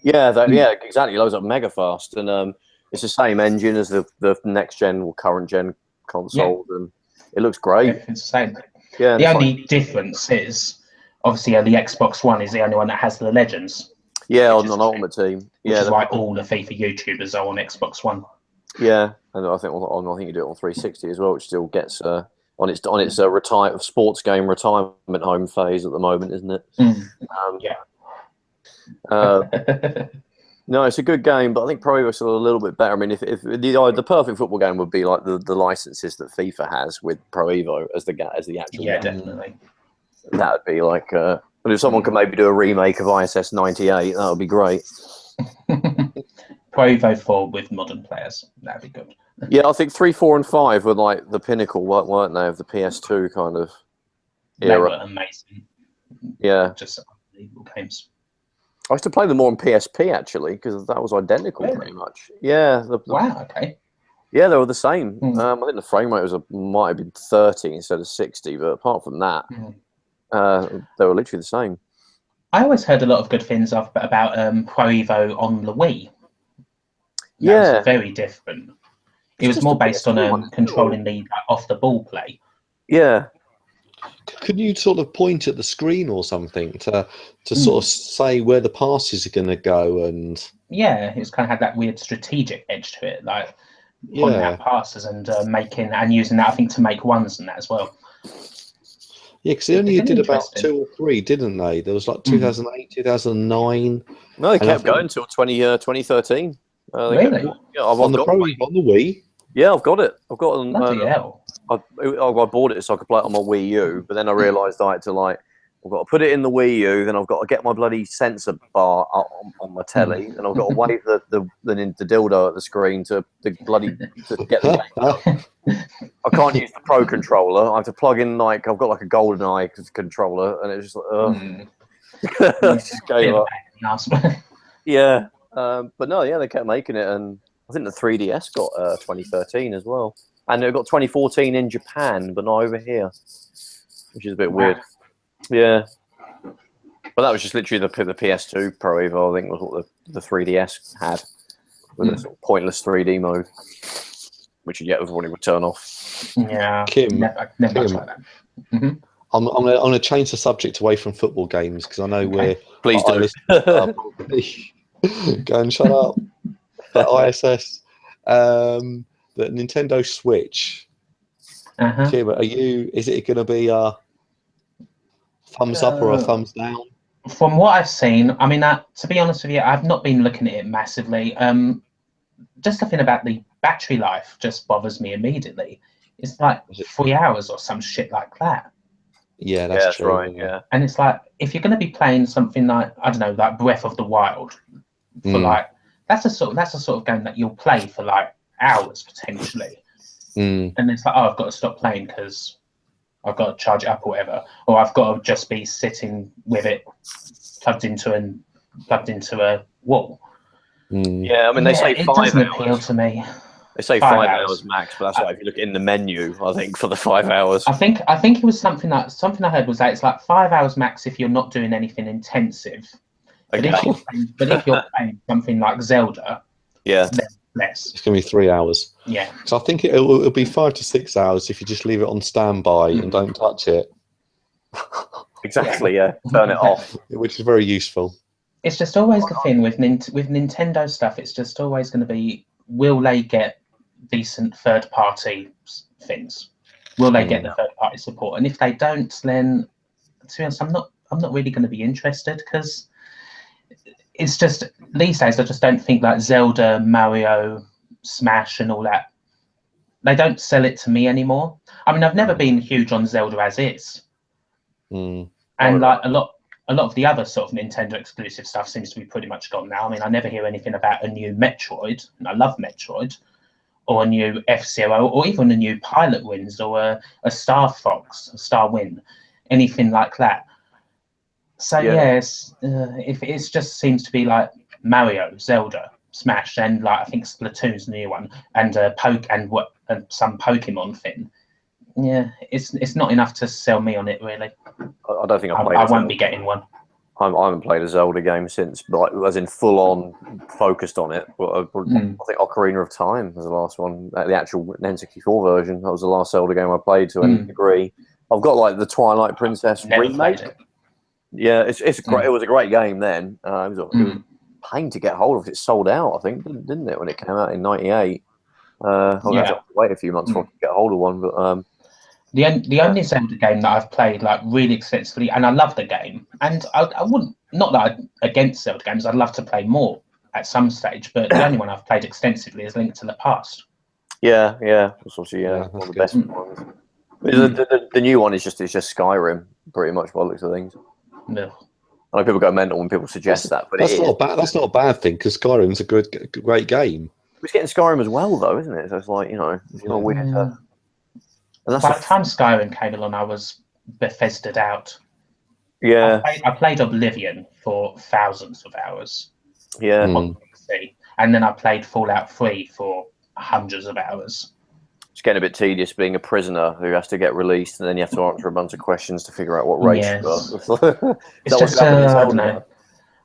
Yeah, exactly. It loads up mega fast, and it's the same engine as the next gen or current gen consoles, and it looks great. It's the same. Yeah, the only difference is obviously the Xbox One is the only one that has the Legends. Yeah, on an Ultimate Team. Which is why all the FIFA YouTubers are on Xbox One. Yeah, and I think you do it on 360 as well, which still gets on its sports game retirement home phase at the moment, isn't it? No, it's a good game, but I think Pro Evo is still a little bit better. I mean, if the perfect football game would be like the licenses that FIFA has with Pro Evo as the actual game. Definitely. That would be like, but if someone could maybe do a remake of ISS 98, that would be great. Pro Evo 4 with modern players, that'd be good. Yeah, I think 3, 4, and 5 were like the pinnacle, weren't they, of the PS2 kind of era? They were amazing. Yeah, just unbelievable games. I used to play them more on PSP actually because that was identical pretty much. Yeah. Wow. Okay. Yeah, they were the same. I think the frame rate might have been 30 instead of 60, but apart from that, they were literally the same. I always heard a lot of good things about Pro Evo on the Wii. That was very different. It was more based on controlling the off the ball play. Yeah. Could you sort of point at the screen or something to sort of say where the passes are going to go? And it's kind of had that weird strategic edge to it, like pointing out passes and making and using that, I think, to make ones and that as well. Yeah, because they only did about 2 or 3, didn't they? There was like 2008, 2009. No, they kept going until 2013. Really? On the Wii. Yeah, I've got it. I've got it. Bloody hell. I bought it so I could play it on my Wii U, but then I realised I had to I've got to put it in the Wii U, then I've got to get my bloody sensor bar on my telly, and I've got to wave the dildo at the screen to get the game up. I can't use the Pro controller. I have to plug in I've got like a GoldenEye controller, and it's just just gave up. Yeah, but no, they kept making it, and I think the 3DS got 2013 as well. And it got 2014 in Japan, but not over here, which is a bit weird. Yeah. But that was just literally the PS2 Pro Evo, I think, was what the 3DS had, with a sort of pointless 3D mode, which everybody would turn off. Yeah. Kim, never tried that. I'm gonna change the subject away from football games because I know we're. Please do. Go and shut up. But ISS, the Nintendo Switch. Kim, is it going to be a thumbs up or a thumbs down? From what I've seen, I mean, to be honest with you, I've not been looking at it massively. Just the thing about the battery life just bothers me immediately. It's like 3 hours or some shit like that. Yeah, that's true. Right. Yeah, and it's like if you're going to be playing something like I don't know, like Breath of the Wild, for like that's a sort of game that you'll play for like hours potentially, and it's like, oh, I've got to stop playing because I've got to charge it up or whatever, or I've got to just be sitting with it plugged into a wall. Yeah, I mean they say 5 hours. It doesn't appeal to me. They say 5 hours max, but that's like if you look in the menu, I think for the 5 hours. I think it was something I heard was that it's like 5 hours max if you're not doing anything intensive. Okay. But if you're playing something like Zelda, then less. It's going to be 3 hours. Yeah. So I think it'll be 5 to 6 hours if you just leave it on standby and don't touch it. Exactly. Yeah. Turn it off. Which is very useful. It's just always the thing with Nintendo stuff. It's just always going to be, will they get decent third-party things? Will they get the third-party support? And if they don't, then to be honest, I'm not really going to be interested because it's just these days I just don't think like Zelda, Mario, Smash, and all that. They don't sell it to me anymore. I mean, I've never been huge on Zelda as is, and like a lot of the other sort of Nintendo exclusive stuff seems to be pretty much gone now. I mean, I never hear anything about a new Metroid, and I love Metroid, or a new F-Zero, or even a new Pilot Wings, or a Star Fox, a Star Wind, anything like that. So yes, if it just seems to be like Mario, Zelda, Smash, and like I think Splatoon's the new one, and some Pokemon thing. Yeah, it's not enough to sell me on it really. I don't think I won't be getting one. I haven't played a Zelda game since, like, as in full on focused on it. But I think Ocarina of Time was the last one, the actual N64 version. That was the last Zelda game I played to any degree. I've got like the Twilight Princess remake. Yeah, it's great. It was a great game then. It was a pain to get hold of. It sold out, I think, didn't it, when it came out in '98? I had to wait a few months before I could get hold of one. But the only Zelda game that I've played like really extensively, and I love the game, and I wouldn't, not that I'm against Zelda games, I'd love to play more at some stage, but the only one I've played extensively is Link to the Past. Yeah, that's obviously one of the best ones. The new one is just Skyrim, pretty much by the looks of things. No. I know people go mental when people suggest that, but that's not a bad thing because Skyrim's a great game. It's getting Skyrim as well, though, isn't it? So it's like, it's not weird. By the time Skyrim came along, I was Bethesda'd out. Yeah. I played Oblivion for thousands of hours. Yeah. And then I played Fallout 3 for hundreds of hours. It's getting a bit tedious being a prisoner who has to get released, and then you have to answer a bunch of questions to figure out what race you are. It's just, I don't know.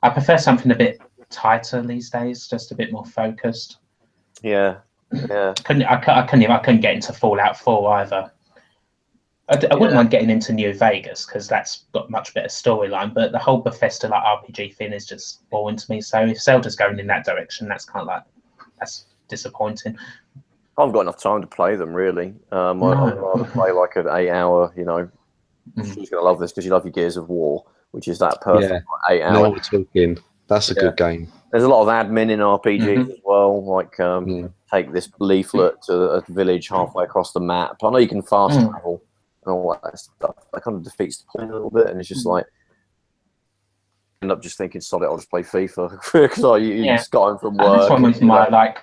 I prefer something a bit tighter these days, just a bit more focused. Yeah. I couldn't get into Fallout 4 either. I wouldn't mind getting into New Vegas because that's got much better storyline, but the whole Bethesda like RPG thing is just boring to me. So if Zelda's going in that direction, that's kind of like, that's disappointing. I haven't got enough time to play them really. I'd rather play like an 8 hour, she's gonna love this because you love your Gears of War, which is that perfect 8 hour. Now we're talking. That's a good game. There's a lot of admin in RPGs as well, like take this leaflet to a village halfway across the map. I know you can fast travel and all that stuff. That kind of defeats the point a little bit, and it's just like end up just thinking, "Sod it, I'll just play FIFA," because you just got home from work. And that's one with my like.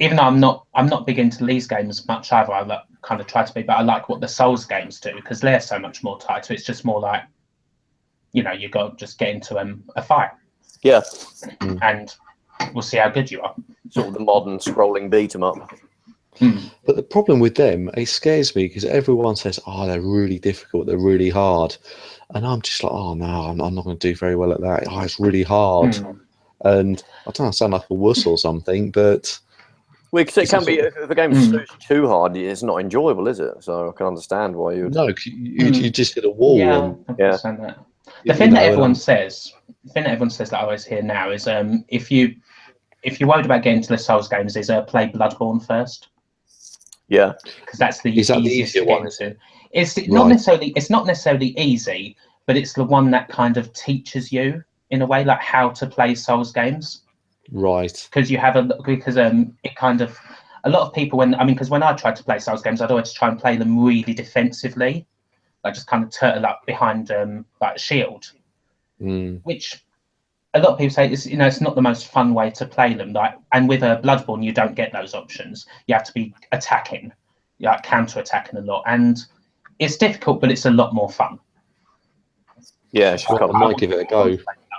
Even though I'm not big into these games much either. I kind of try to be, but I like what the Souls games do because they're so much more tighter. It's just more like, you got to just get into a fight. Yeah. And we'll see how good you are. Sort of the modern scrolling beat 'em up. But the problem with them, it scares me because everyone says, "Oh, they're really difficult, they're really hard," and I'm just like, "Oh no, I'm not going to do very well at that. Oh, it's really hard." And I don't know, I sound like a wuss or something, but Well, it can be if the game is too hard, it's not enjoyable, is it? So I can understand why you would. No, you just hit a wall. Yeah, And, I understand that. The thing that everyone says that I always hear now is if you're worried about getting to the Souls games, is play Bloodborne first. Yeah, because that's the easiest to get into. It's not necessarily easy, but it's the one that kind of teaches you in a way like how to play Souls games. Right. Because it kind of a lot of people because when I tried to play Souls games, I'd always try and play them really defensively, like just kind of turtle up behind like a shield, which a lot of people say it's not the most fun way to play them. Like, and with a Bloodborne, you don't get those options. You have to be attacking, like counter-attacking a lot, and it's difficult, but it's a lot more fun. Yeah, I might give it a go.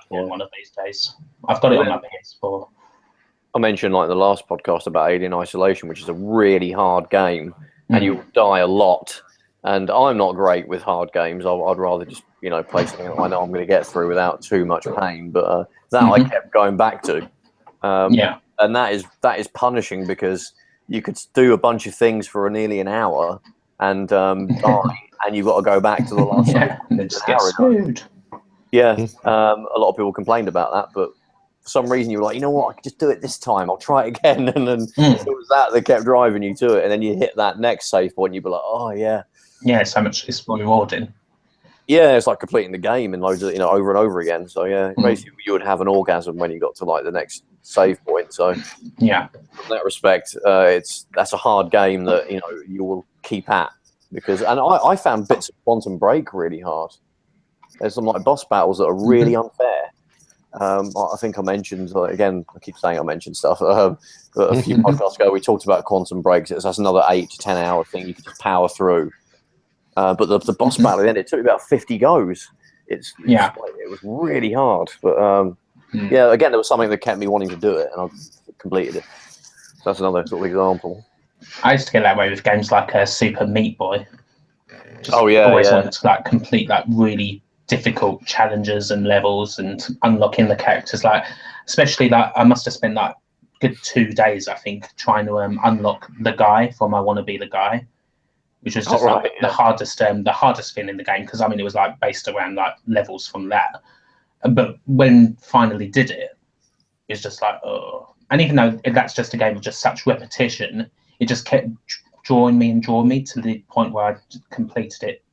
One of these days, I've got it on my PS4. I mentioned like the last podcast about Alien Isolation, which is a really hard game, and you'll die a lot. And I'm not great with hard games. I'd rather just play something that I know I'm going to get through without too much pain. But I kept going back to. And that is punishing because you could do a bunch of things for nearly an hour and die, and you've got to go back to the last. Just get screwed. Yeah, a lot of people complained about that, but for some reason you were like, you know what, I could just do it this time. I'll try it again, and then it was that kept driving you to it, and then you hit that next save point, and you'd be like, oh yeah. Yeah, so much it's rewarding. Yeah, it's like completing the game and loads of over and over again. So yeah, basically you would have an orgasm when you got to like the next save point. So yeah, in that respect, that's a hard game that you will keep at because I found bits of Quantum Break really hard. There's some like boss battles that are really unfair. I think I mentioned again. I keep saying I mentioned stuff. But a few podcasts ago, we talked about Quantum Breaks. That's another 8 to 10 hour thing you can just power through. But the boss battle at the end, it took about 50 goes. It was really hard. But yeah, again, there was something that kept me wanting to do it, and I completed it. So that's another sort of example. I used to get that way with games like Super Meat Boy. Always wanted to like complete like really difficult challenges and levels and unlocking the characters. Like especially like I must have spent like good 2 days, I think, trying to unlock the guy from I Want to Be the Guy, which was just the hardest thing in the game because it was like based around like levels from that. But when finally did it, it's just like and even though that's just a game of just such repetition, it just kept drawing me to the point where I completed it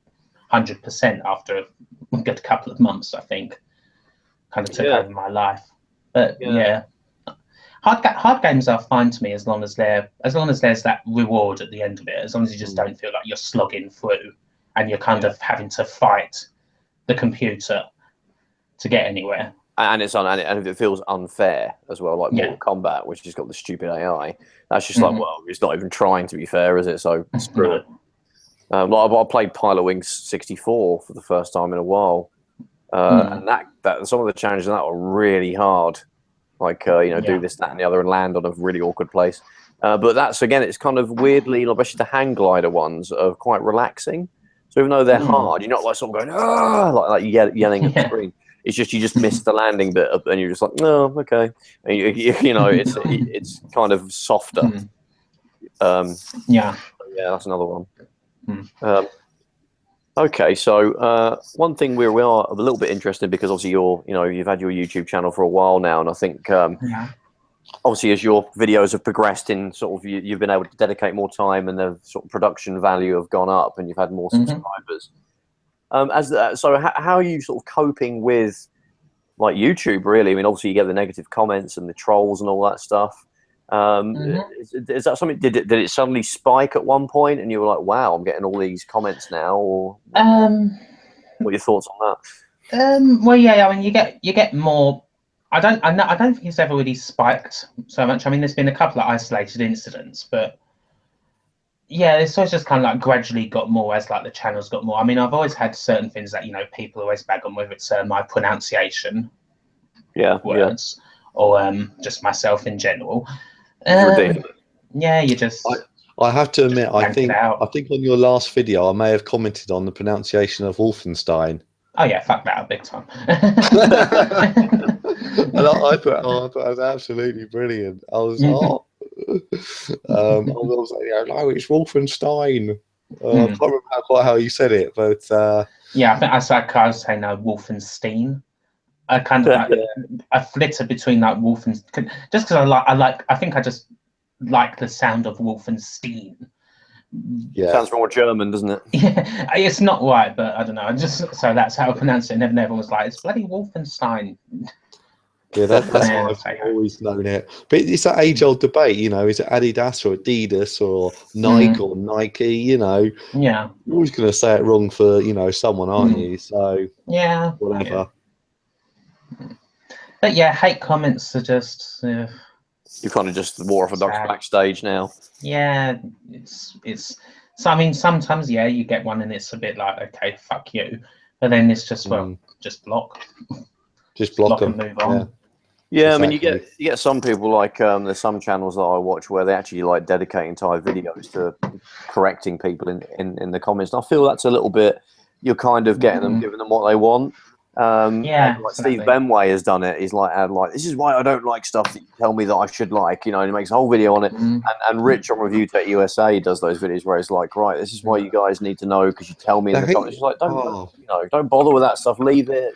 100% after a good couple of months. I think kind of took over my life. But hard games are fine to me as long as there's that reward at the end of it. As long as you just don't feel like you're slogging through and you're kind of having to fight the computer to get anywhere. And if it feels unfair as well, like Mortal Kombat, which has got the stupid AI, that's just like, well, it's not even trying to be fair, is it? So screw it. Like I played Pilot Wings 64 for the first time in a while, and that some of the challenges in that were really hard. Like do this, that, and the other, and land on a really awkward place. But that's again, it's kind of weirdly, especially the hang glider ones are quite relaxing. So even though they're hard, you're not like sort of going like yelling at the screen. It's just you just miss the landing bit, and you're just like, no, okay. And it's kind of softer. That's another one. Okay, so one thing we are a little bit interested because obviously you've had your YouTube channel for a while now, and I think obviously as your videos have progressed in sort of you've been able to dedicate more time and the sort of production value have gone up and you've had more subscribers. So how are you sort of coping with like YouTube really? I mean, obviously you get the negative comments and the trolls and all that stuff. Is that something? Did it suddenly spike at one point, and you were like, "Wow, I'm getting all these comments now"? Or what are your thoughts on that? Well, yeah, I mean, you get more. I don't think it's ever really spiked so much. I mean, there's been a couple of isolated incidents, but yeah, it's always just kind of like gradually got more as like the channel's got more. I mean, I've always had certain things that people always bag on, whether it's my pronunciation, words, or just myself in general. You just. I have to admit, I think on your last video, I may have commented on the pronunciation of Wolfenstein. Oh yeah, fuck that up big time. And I thought that was absolutely brilliant. I was I was like, no, it's Wolfenstein. I can't remember quite how you said it, but yeah, I think I was saying Wolfenstein. I kind of like I flitter between like Wolfenstein, just because I think I just like the sound of Wolfenstein. yeah, sounds more German, doesn't it? Yeah, it's not right, but I don't know. So that's how I pronounce it. And everyone was like, "It's bloody Wolfenstein." yeah, that's how I've always known it. But it's that age-old debate, you know, is it Adidas or Adidas or Nike or Nike? You know, yeah, you're always going to say it wrong for, you know, someone, aren't you? So yeah, whatever. Yeah. But yeah, hate comments are just. You're kind of just more orthodox backstage now. Yeah, it's. So I mean, sometimes you get one and it's a bit like, okay, fuck you, but then it's just just block. Just block them. And move on. Yeah, exactly. I mean, you get some people like there's some channels that I watch where they actually like dedicate entire videos to correcting people in the comments. And I feel that's a little bit, you're kind of getting them, giving them what they want. Yeah, like Steve Benway has done it. He's like, this is why I don't like stuff that you tell me that I should like, you know, and he makes a whole video on it. And Rich on Review Tech USA does those videos where it's like, right, this is why you guys need to know because you tell me in the comments. It's like, don't bother with that stuff. Leave it.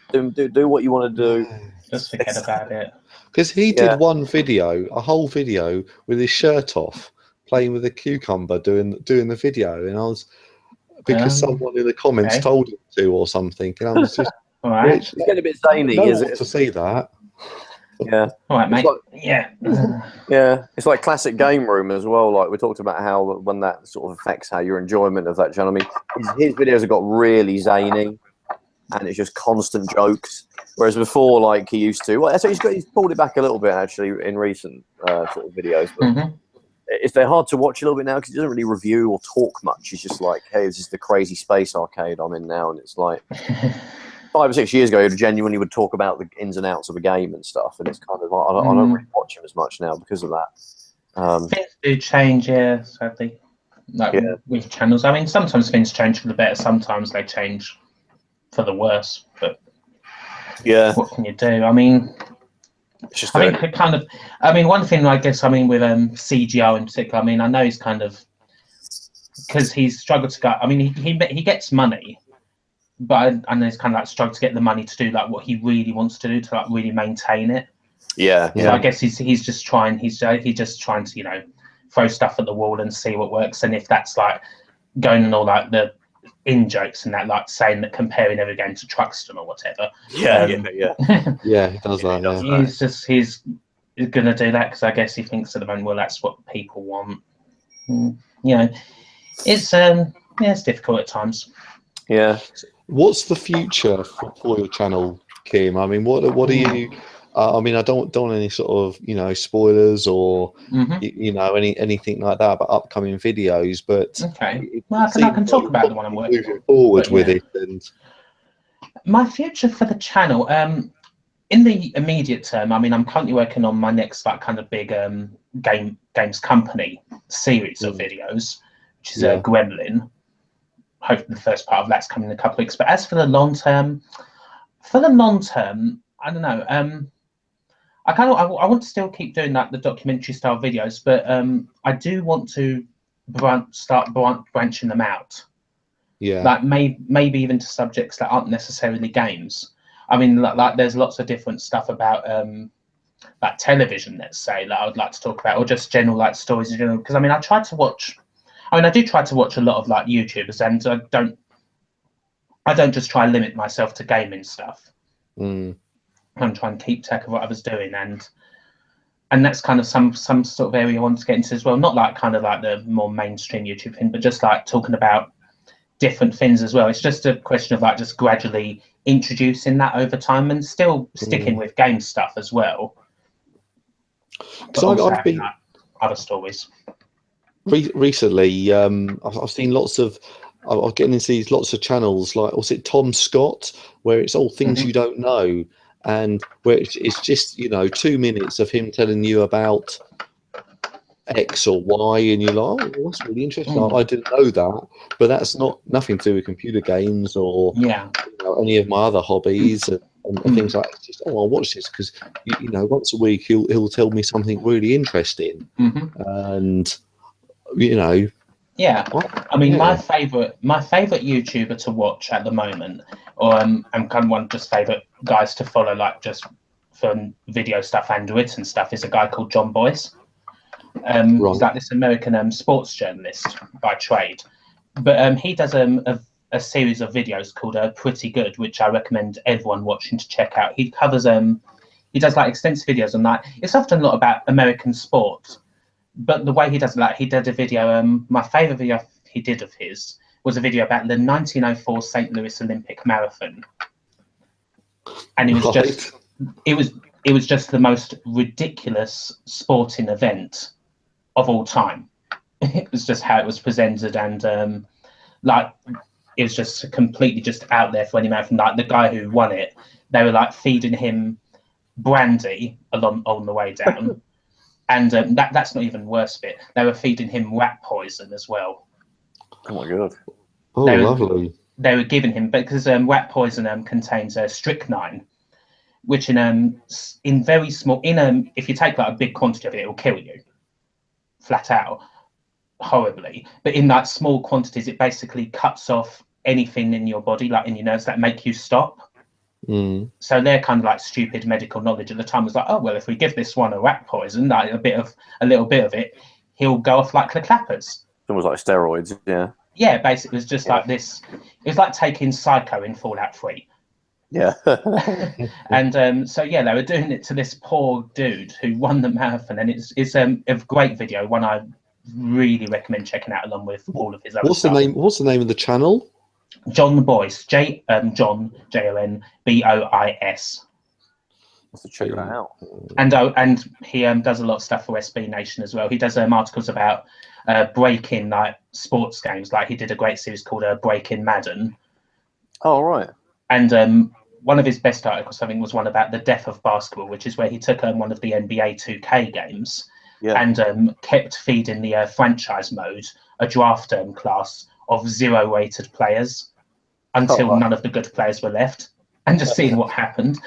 Do what you want to do. Just forget about it. Because he did one video, a whole video with his shirt off, playing with a cucumber, doing the video, and I was because someone in the comments told him to or something, and I was just. All right. It's getting a bit zany, No is one it? to see that. Yeah. All right, mate. Yeah. It's like classic game room as well. Like we talked about how when that sort of affects how your enjoyment of that channel. I mean, his videos have got really zany, and it's just constant jokes. Whereas before, like he used to, well, so he's pulled it back a little bit actually in recent sort of videos. But if they're hard to watch a little bit now because he doesn't really review or talk much. He's just like, hey, this is the crazy space arcade I'm in now, and it's like. 5 or 6 years ago, he genuinely would talk about the ins and outs of a game and stuff, and it's kind of I don't really watch him as much now because of that. Things do change, sadly. Like with channels, I mean, sometimes things change for the better, sometimes they change for the worse. But what can you do? I mean, I think it kind of. I mean, one thing I guess, I mean, with CGO in particular, I mean, I know he's kind of because he's struggled to go. I mean, he gets money. But I know he's kind of like struggled to get the money to do like what he really wants to do to like really maintain it. So I guess he's just trying. He's just trying to, you know, throw stuff at the wall and see what works. And if that's like going and all like the in jokes and that, like saying that comparing every game to Truxton or whatever. Yeah, he does that. He's gonna do that because I guess he thinks at the moment, well, that's what people want. You know, it's it's difficult at times. Yeah. What's the future for your channel, Kim? I mean, what are you? I mean, I don't want any sort of, you know, spoilers or you know anything like that about upcoming videos. But well, I can talk about the one I'm working on. Forward with it, and my future for the channel. In the immediate term, I mean, I'm currently working on my next like kind of big games company series of videos, which is Gremlin. Hopefully the first part of that's coming in a couple of weeks. But as for the long term, I don't know. I want to still keep doing that, the documentary style videos, but I do want to start branching them out. Yeah. Like maybe even to subjects that aren't necessarily games. I mean, like there's lots of different stuff about like television, let's say, that I would like to talk about, or just general like stories in general. Because I mean, I do try to watch a lot of like YouTubers, and I don't just try and limit myself to gaming stuff. I'm trying to keep track of what I was doing, and that's kind of some sort of area I want to get into as well. Not like kind of like the more mainstream YouTube thing, but just like talking about different things as well. It's just a question of like just gradually introducing that over time and still sticking with game stuff as well. So I've been like, other stories. Recently, I've seen lots of. I was getting into these lots of channels like, was it Tom Scott, where it's all things you don't know, and where it's just, you know, 2 minutes of him telling you about X or Y, and you're like, oh, that's really interesting. I didn't know that, but that's nothing to do with computer games or you know, any of my other hobbies. And and things like that. It's just, I'll watch this because you know, once a week he'll tell me something really interesting, and you know. Yeah, I mean, Yeah. my favorite YouTuber to watch at the moment, or and kind of one just favorite guys to follow, like just for video stuff and written stuff, is a guy called John Boyce. He's like this American sports journalist by trade, but he does a series of videos called Pretty Good, which I recommend everyone watching to check out. He covers he does like extensive videos on that. It's often a lot about American sports. But the way he does it, like he did a video, my favorite video he did of his was a video about the 1904 St. Louis Olympic Marathon. And it was just, it was just the most ridiculous sporting event of all time. It was just how it was presented, and like it was just completely just out there for any marathon. Like the guy who won it, they were like feeding him brandy on the way down. And that's not even worse bit. They were feeding him rat poison as well. Oh my god! Oh, lovely. They were giving him, because rat poison contains strychnine, which in very small, if you take like a big quantity of it, it will kill you, flat out, horribly. But in like small quantities, it basically cuts off anything in your body, like in your nerves, that make you stop. So their kind of like stupid medical knowledge at the time was like, oh well, if we give this one a rat poison, like a little bit of it, he'll go off like the clappers. It's almost like steroids, yeah. Yeah, basically, it was just like this. It was like taking Psycho in Fallout 3. Yeah. And so yeah, they were doing it to this poor dude who won the marathon, and it's a great video, one I really recommend checking out along with all of his other stuff. What's the name of the channel? John Boyce, John J-O-N-B-O-I-S. Have to check that out. And he does a lot of stuff for SB Nation as well. He does articles about breaking like sports games. Like he did a great series called Breaking Madden. Oh right. And one of his best articles, I think, was one about the death of basketball, which is where he took one of the NBA 2K games and kept feeding the franchise mode a draft class of 0 rated players until none of the good players were left, and just seeing what happened.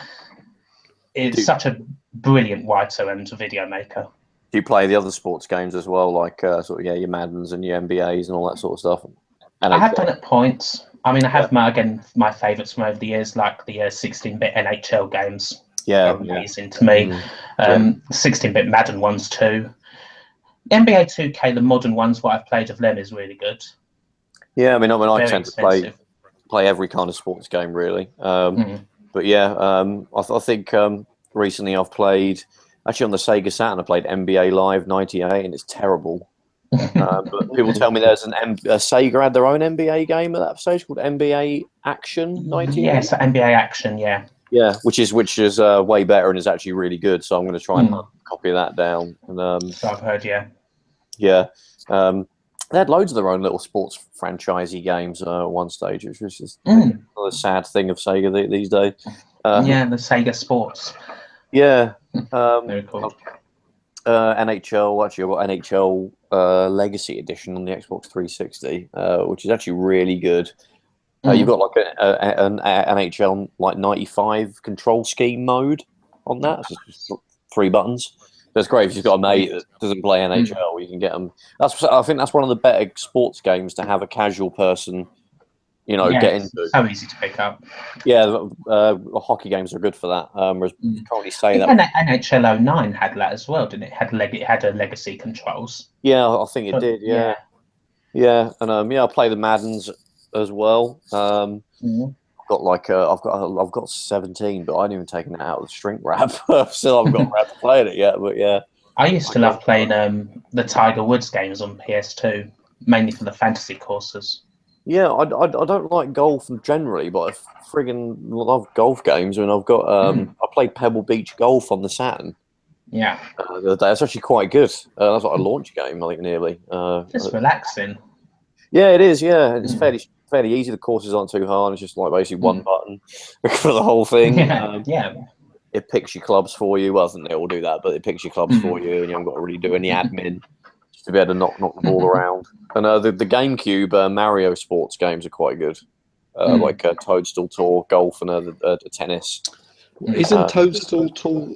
It's such a brilliant writer and video maker. Do you play the other sports games as well, like your Maddens and your NBAs and all that sort of stuff? And I have done at points. I mean, I have my favourites from over the years, like the 16-bit NHL games. Yeah, amazing to me. 16-bit Madden ones too. NBA 2K, the modern ones, what I've played of them is really good. Yeah, I mean, I tend expensive. to play every kind of sports game, really. But yeah, I think recently I've played, actually on the Sega Saturn, I played NBA Live 98, and it's terrible. But people tell me there's Sega had their own NBA game at that stage called NBA Action 98. Yes, NBA Action, yeah. Yeah, which is way better and is actually really good. So I'm going to try and copy that down. And so I've heard, yeah. Yeah. They had loads of their own little sports franchisey games at one stage, which was just a sad thing of Sega these days. Yeah, the Sega Sports. Yeah. Very cool. NHL, actually, I've got NHL Legacy Edition on the Xbox 360, which is actually really good. You've got like an NHL like 95 control scheme mode on that. So it's just 3 buttons. That's great if you've got a mate that doesn't play NHL. You can get them. I think that's one of the better sports games to have a casual person, get into. So easy to pick up. Yeah, hockey games are good for that. You can't really say that. NHL 09 had that as well, didn't it? It had a legacy controls. Yeah, I think it did. Yeah, and I play the Maddens as well. I've got 17, but I haven't even taken it out of the shrink wrap. Still haven't got around to playing it yet. But yeah, I used to love playing the Tiger Woods games on PS2, mainly for the fantasy courses. Yeah, I don't like golf generally, but I friggin' love golf games. And I've got I played Pebble Beach Golf on the Saturn. Yeah, the other day. It's actually quite good. That's like a launch game, I think, nearly. Just relaxing. Yeah, it is. Yeah, it's fairly easy. The courses aren't too hard. It's just like basically one button for the whole thing. Yeah. It picks your clubs for you. Well, I think they all do that, but it picks your clubs for you, and you haven't got to really do any admin just to be able to knock the ball around. And the GameCube Mario sports games are quite good, like Toadstool Tour, golf, and tennis. Isn't Toadstool Tool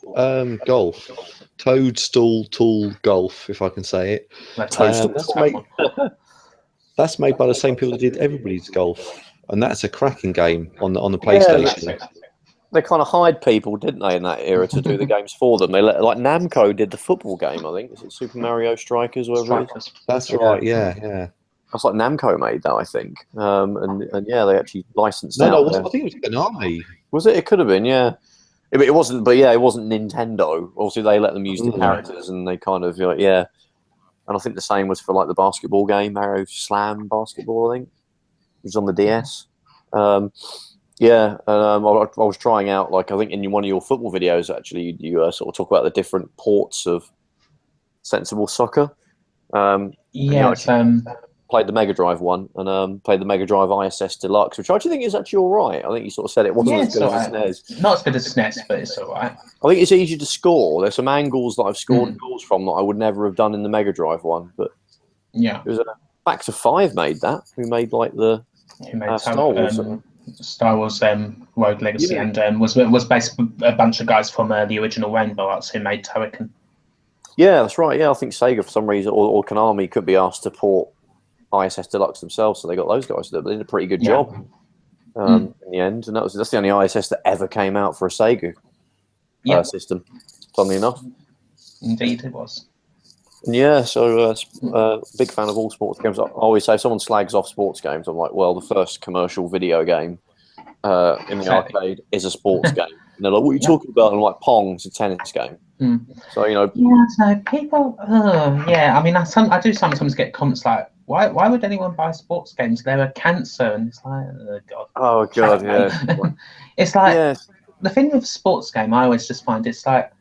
Golf? Toadstool Tool Golf, if I can say it. That's made by the same people that did Everybody's Golf, and that's a cracking game on the PlayStation. They kind of hired people, didn't they, in that era to do the games for them? They like Namco did the football game, I think. Is it Super Mario Strikers or whatever it is? That's right. Yeah. That's like Namco made that, I think. And yeah, they actually licensed out. No, I think it was Konami. Was it? It could have been, yeah. It wasn't, but yeah, it wasn't Nintendo. Obviously, they let them use the characters, and they kind of yeah. And I think the same was for like the basketball game, Mario Slam Basketball. I think it was on the DS. Yeah, I was trying out, like, I think in one of your football videos, actually, you sort of talk about the different ports of Sensible Soccer. Played the Mega Drive one and played the Mega Drive ISS Deluxe, which I actually think is actually all right. I think you sort of said it wasn't as good as SNES. Not as good as SNES, but it's all right. I think it's easy to score. There's some angles that I've scored goals from that I would never have done in the Mega Drive one. But yeah, it was Factor 5 made that. Who made like the Star Wars? Star Wars Rogue Legacy, and was based a bunch of guys from the original Rainbow Arts who made Turrican. Yeah, that's right. Yeah, I think Sega for some reason or Konami could be asked to port ISS Deluxe themselves, so they got those guys to do it. They did a pretty good job in the end, and that's the only ISS that ever came out for a Sega system. Funnily enough, indeed it was. Yeah, so big fan of all sports games. I always say if someone slags off sports games, I'm like, well, the first commercial video game in the arcade is a sports game. And they're like, what are you talking about? And I'm like, Pong's a tennis game. So, Yeah, so people, I mean, I do sometimes get comments like, why would anyone buy sports games? They're a cancer. And it's like, oh, God. Oh, God, yeah. It's like, the thing with sports game, I always just find it's like,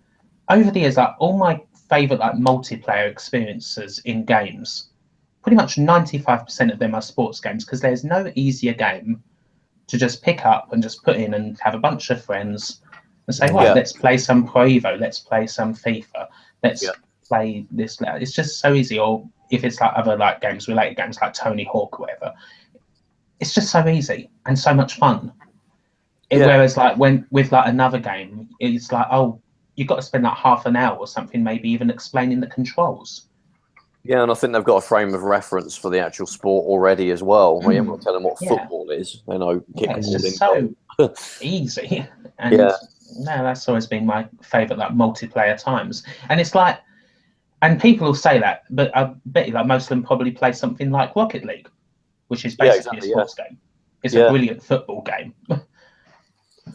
over the years, like, all my favorite like multiplayer experiences in games, pretty much 95% of them are sports games, because there's no easier game to just pick up and just put in and have a bunch of friends and say, right, let's play some Pro Evo, let's play some FIFA, let's play this. It's just so easy. Or if it's like other like games, related games like Tony Hawk or whatever, it's just so easy and so much fun. Whereas like with like another game, it's like, oh, you've got to spend like half an hour or something, maybe even explaining the controls. Yeah, and I think they've got a frame of reference for the actual sport already as well. Where you haven't got to tell them what football is. They know kickball. It's just so easy. And no, that's always been my favourite like multiplayer times. And it's like, and people will say that, but I bet you like most of them probably play something like Rocket League, which is basically a sports game. It's a brilliant football game.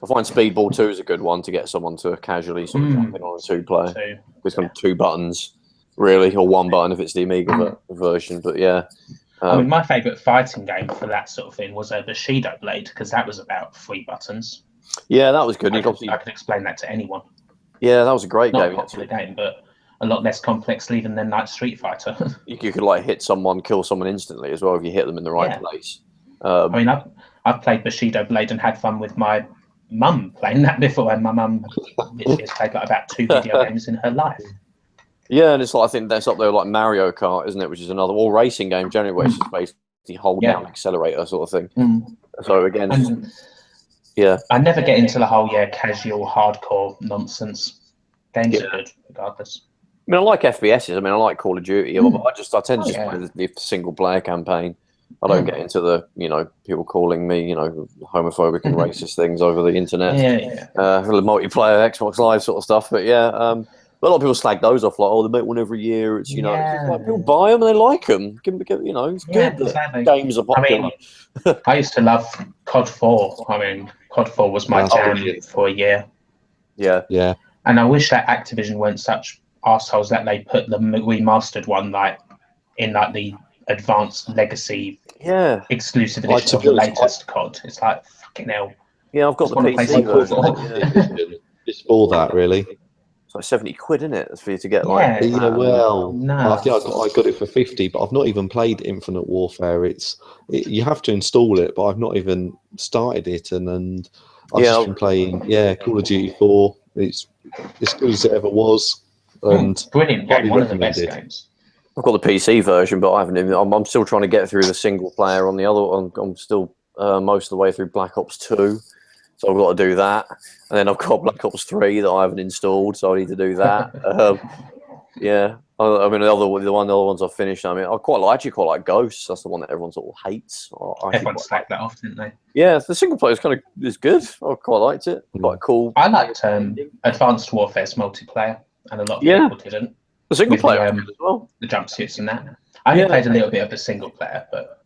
I find Speedball 2 is a good one to get someone to casually sort of jump in on a two-player with some 2 buttons, really, or 1 button if it's the Amiga version. But I mean, my favourite fighting game for that sort of thing was Bushido Blade, because that was about 3 buttons. Yeah, that was good. I could explain that to anyone. Yeah, that was a great game. Not a popular game, but a lot less complex even than like Street Fighter. You could like hit someone, kill someone instantly as well if you hit them in the right place. I mean, I've played Bushido Blade and had fun with my mum playing that before, and my mum literally has played like about 2 video games in her life. Yeah, and it's like, I think that's up there like Mario Kart, isn't it? Which is another racing game generally, where it's just basically hold down accelerator sort of thing. So again, I never get into the whole casual hardcore nonsense. Games are good regardless. I mean, I like FPSs. I mean, I like Call of Duty, but I tend to just play the single player campaign. I don't get into the, people calling me, homophobic and racist things over the internet. The multiplayer Xbox Live sort of stuff. But a lot of people slag those off, like, oh, they make one every year. It's, it's like, people buy them and they like them. It's good that games are popular. I mean, I used to love COD 4. I mean, COD 4 was my jam for a year. Yeah. And I wish that Activision weren't such assholes that they put the remastered one like in like the advanced legacy exclusive edition of the latest COD. It's like, fucking hell. Yeah, I've got the PC version. Just for that, really. It's like 70 quid, isn't it? For you to get I think I got it for 50, but I've not even played Infinite Warfare. You have to install it, but I've not even started it, and I've just been playing Call of Duty 4. It's as good as it ever was. And brilliant game, one of the best games. I've got the PC version, but I haven't even. I'm still trying to get through the single player on the other one. I'm still most of the way through Black Ops 2. so I've got to do that. And then I've got Black Ops 3 that I haven't installed, so I need to do that. Yeah, I mean the other ones I've finished. I mean, I actually quite like Ghosts. That's the one that everyone sort of hates. Everyone slacked that off, didn't they? Yeah, the single player is good. I quite liked it. Quite cool. I liked Advanced Warfare's multiplayer, and a lot of people didn't. The single player as well. The jumpsuits and that. I only played a little bit of the single player, but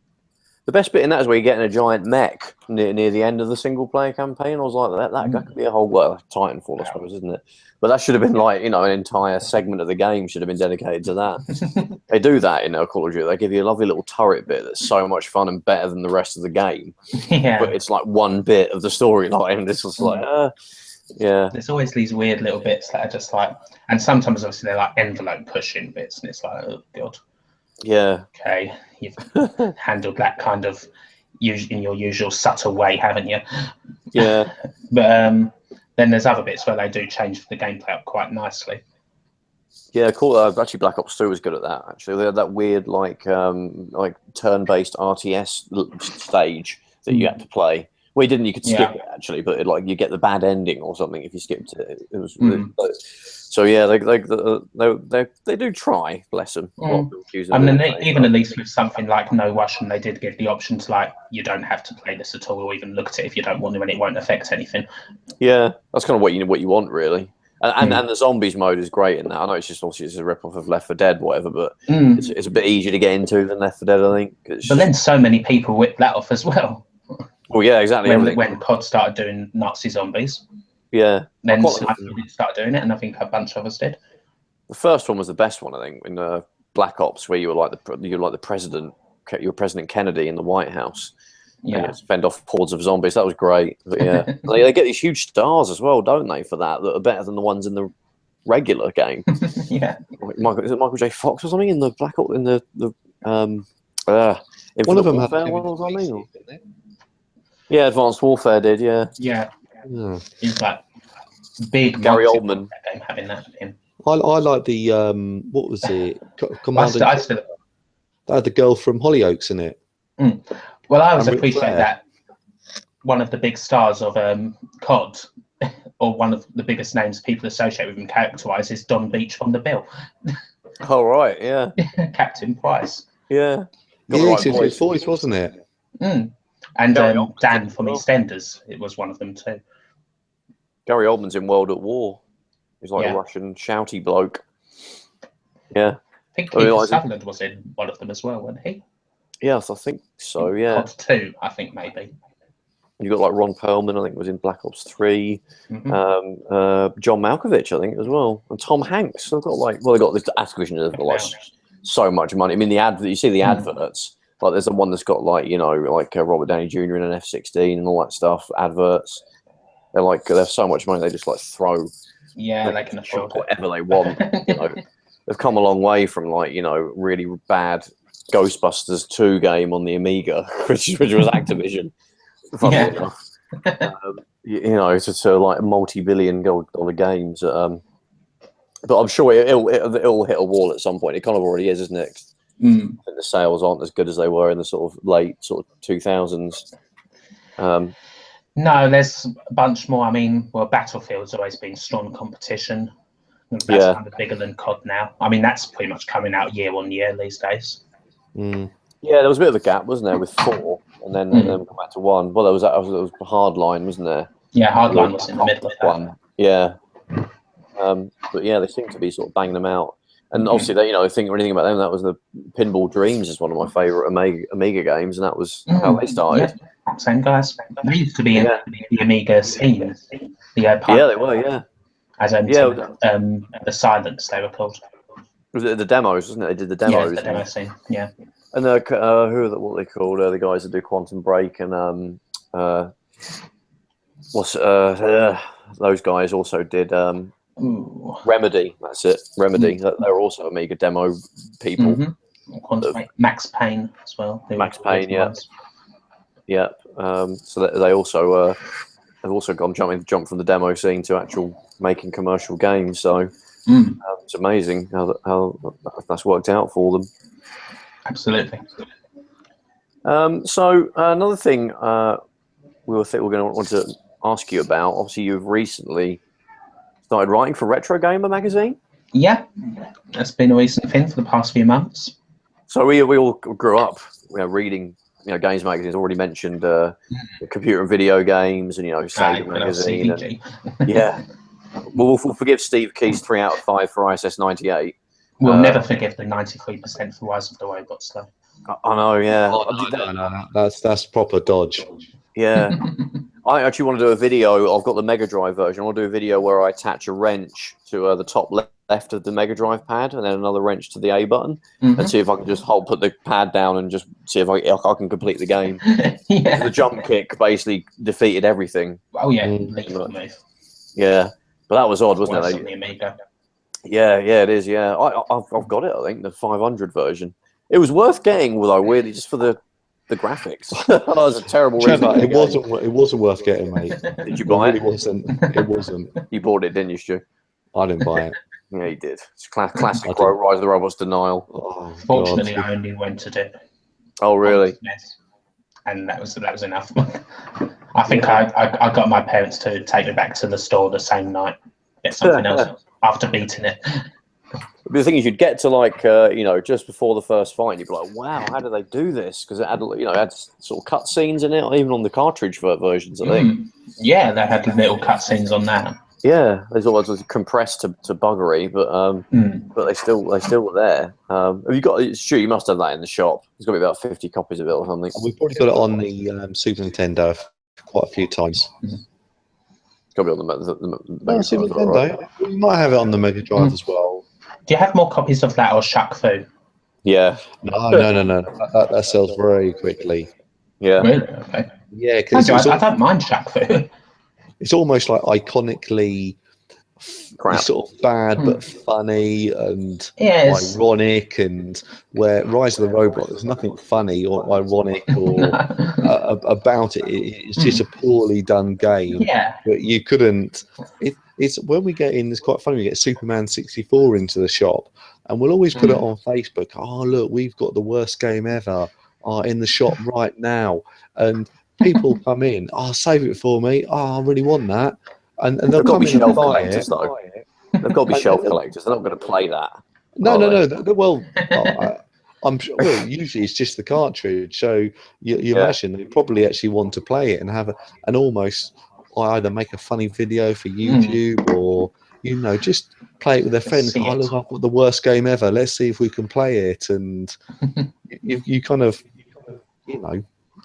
the best bit in that is where you get in a giant mech near the end of the single player campaign. I was like, that could be a whole Titanfall, I suppose, isn't it? But that should have been like, an entire segment of the game should have been dedicated to that. They do that in Call of Duty. They give you a lovely little turret bit that's so much fun and better than the rest of the game. Yeah. But it's like one bit of the storyline. This was like, yeah. There's always these weird little bits that are just like, and sometimes obviously they're like envelope pushing bits, and it's like, oh god. Yeah. Okay, you've handled that kind of in your usual subtle way, haven't you? Yeah. But then there's other bits where they do change the gameplay up quite nicely. Yeah, cool. Actually, Black Ops 2 was good at that. Actually, they had that weird like turn-based RTS stage that you had to play. Well, you could skip it actually, but you get the bad ending or something if you skipped it. It was so yeah, they do try, bless them. I mean, even at least with something like No Russian, they did give the option to you don't have to play this at all, or even look at it if you don't want to, and it won't affect anything. Yeah, that's kind of what you want really. And the zombies mode is great in that. I know it's a rip-off of Left 4 Dead, whatever, but it's a bit easier to get into than Left 4 Dead, I think. But then so many people whipped that off as well. Well, yeah, exactly. When COD started doing Nazi zombies. Yeah. Then Sniper started doing it, and I think a bunch of us did. The first one was the best one, I think, in Black Ops, where you were like the president. You were President Kennedy in the White House. Yeah. And fend off hordes of zombies. That was great. But yeah, they get these huge stars as well, don't they? For that are better than the ones in the regular game. Yeah. Is it Michael J. Fox or something in the Black Ops in the one of them had. Yeah, Advanced Warfare did. Yeah. Yeah. He's like big Gary Oldman game having that in. I like the what was it? Commander. That had the girl from Hollyoaks in it. Well, I always appreciate that one of the big stars of COD, or one of the biggest names people associate with him character-wise, is Don Beach from The Bill. Oh right, yeah. Captain Price. Yeah. Yes, it was his voice, wasn't it? And Dan from EastEnders, it was one of them too. Gary Oldman's in World at War. He's like a Russian shouty bloke. Yeah. I think Peter Sutherland was in one of them as well, wasn't he? Yes, I think so, yeah. COD 2, I think maybe. You got like Ron Perlman, I think was in Black Ops 3. John Malkovich, I think, as well. And Tom Hanks. They've got they got this Activision has got like so much money. I mean, you see the adverts. Like there's the one that's got Robert Downey Jr. in an F-16 and all that stuff. Adverts. They have so much money they just throw. Yeah, they can afford whatever they want. They've come a long way from really bad Ghostbusters 2 game on the Amiga, which was Activision. Yeah. To multi-billion dollar games. But I'm sure it'll hit a wall at some point. It kind of already is, isn't it? I think the sales aren't as good as they were in the sort of late 2000s. No, there's a bunch more. I mean, Battlefield's always been strong competition. That's kind of bigger than COD now. I mean, that's pretty much coming out year on year these days. Yeah, there was a bit of a gap, wasn't there, with 4, and then come back to 1. Well, there was Hardline, wasn't there? Yeah, Hardline was in the middle of that. 1. Yeah. But yeah, they seem to be sort of banging them out. And obviously, think anything about them, that was the Pinball Dreams is one of my favourite Amiga games, and that was how they started. Yeah. Same guys. They used to be in the Amiga scene. They were, yeah. As the Silence, they were called. Was it the demos, wasn't it? They did the demos. Yeah, the demo scene, yeah. And what are they called? The guys that do Quantum Break and those guys also did Remedy. That's it, Remedy. They're also Amiga demo people. Max Payne as well. Max Payne, yeah. Yep. So they also have also jumped from the demo scene to actual making commercial games. So it's amazing how that's worked out for them. Absolutely. So another thing we're going to want to ask you about. Obviously, you've recently started writing for Retro Gamer magazine. Yeah, that's been a recent thing for the past few months. So we all grew up, reading, games magazines. Already mentioned computer and video games, and Sega magazine. And, yeah, we'll forgive Steve Key's 3 out of 5 for ISS 98. We'll never forgive the 93% for Rise of the Robots, though. I know, yeah. No, that's proper dodge. Yeah. I actually want to do a video. I've got the Mega Drive version. I want to do a video where I attach a wrench to the top left of the Mega Drive pad, and then another wrench to the A button, and see if I can just put the pad down and just see if I can complete the game. Yeah. The jump kick basically defeated everything. Oh yeah, lethal move. Yeah, but that was odd, wasn't Worse it? on the Amiga. Yeah, it is. Yeah, I've got it. I think the 500 version. It was worth getting, though, weirdly, just for the graphics. That was a terrible Trevor, reason. it wasn't worth getting, mate. Did you buy it? It wasn't. It wasn't. You bought it, didn't you, Stu? I didn't buy it. Yeah, you did. It's classic Rise of the Robots denial. Oh, Fortunately, God. I only rented it. Oh, really? And that was enough. I think I got my parents to take me back to the store the same night, get something else after beating it. But the thing is, you'd get to just before the first fight, and you'd be like, "Wow, how do they do this?" Because it had, had sort of cut scenes in it, even on the cartridge versions, I think. Yeah, they had little cut scenes on that. Yeah, there's always compressed to buggery, but they still were there. Have you got? Sure, you must have that in the shop. There's got to be about 50 copies of it or something. We've probably got it on the Super Nintendo quite a few times. It's got to be on the Mega Super Drive, Nintendo. right? We might have it on the Mega Drive as well. Do you have more copies of that or Shaq Fu? Yeah. No. That sells very quickly. Yeah. Really? Okay. Yeah, I don't mind Shaq Fu. It's almost like iconically sort of bad but funny and ironic, and where Rise of the Robot, there's nothing funny or ironic or about it. It's just a poorly done game. Yeah. But you couldn't. It's when we get in. It's quite funny. We get Superman 64 into the shop, and we'll always put it on Facebook. Oh, look, we've got the worst game ever in the shop right now, and people come in. Oh, save it for me. Oh, I really want that, and they'll come in and buy it. They've got to be shelf collectors. They're not going to play that. No. Well, I'm sure. Well, usually it's just the cartridge. So you imagine they probably actually want to play it and have an almost either make a funny video for YouTube or just play it with their friends. Oh, look, I've got the worst game ever. Let's see if we can play it. And you kind of,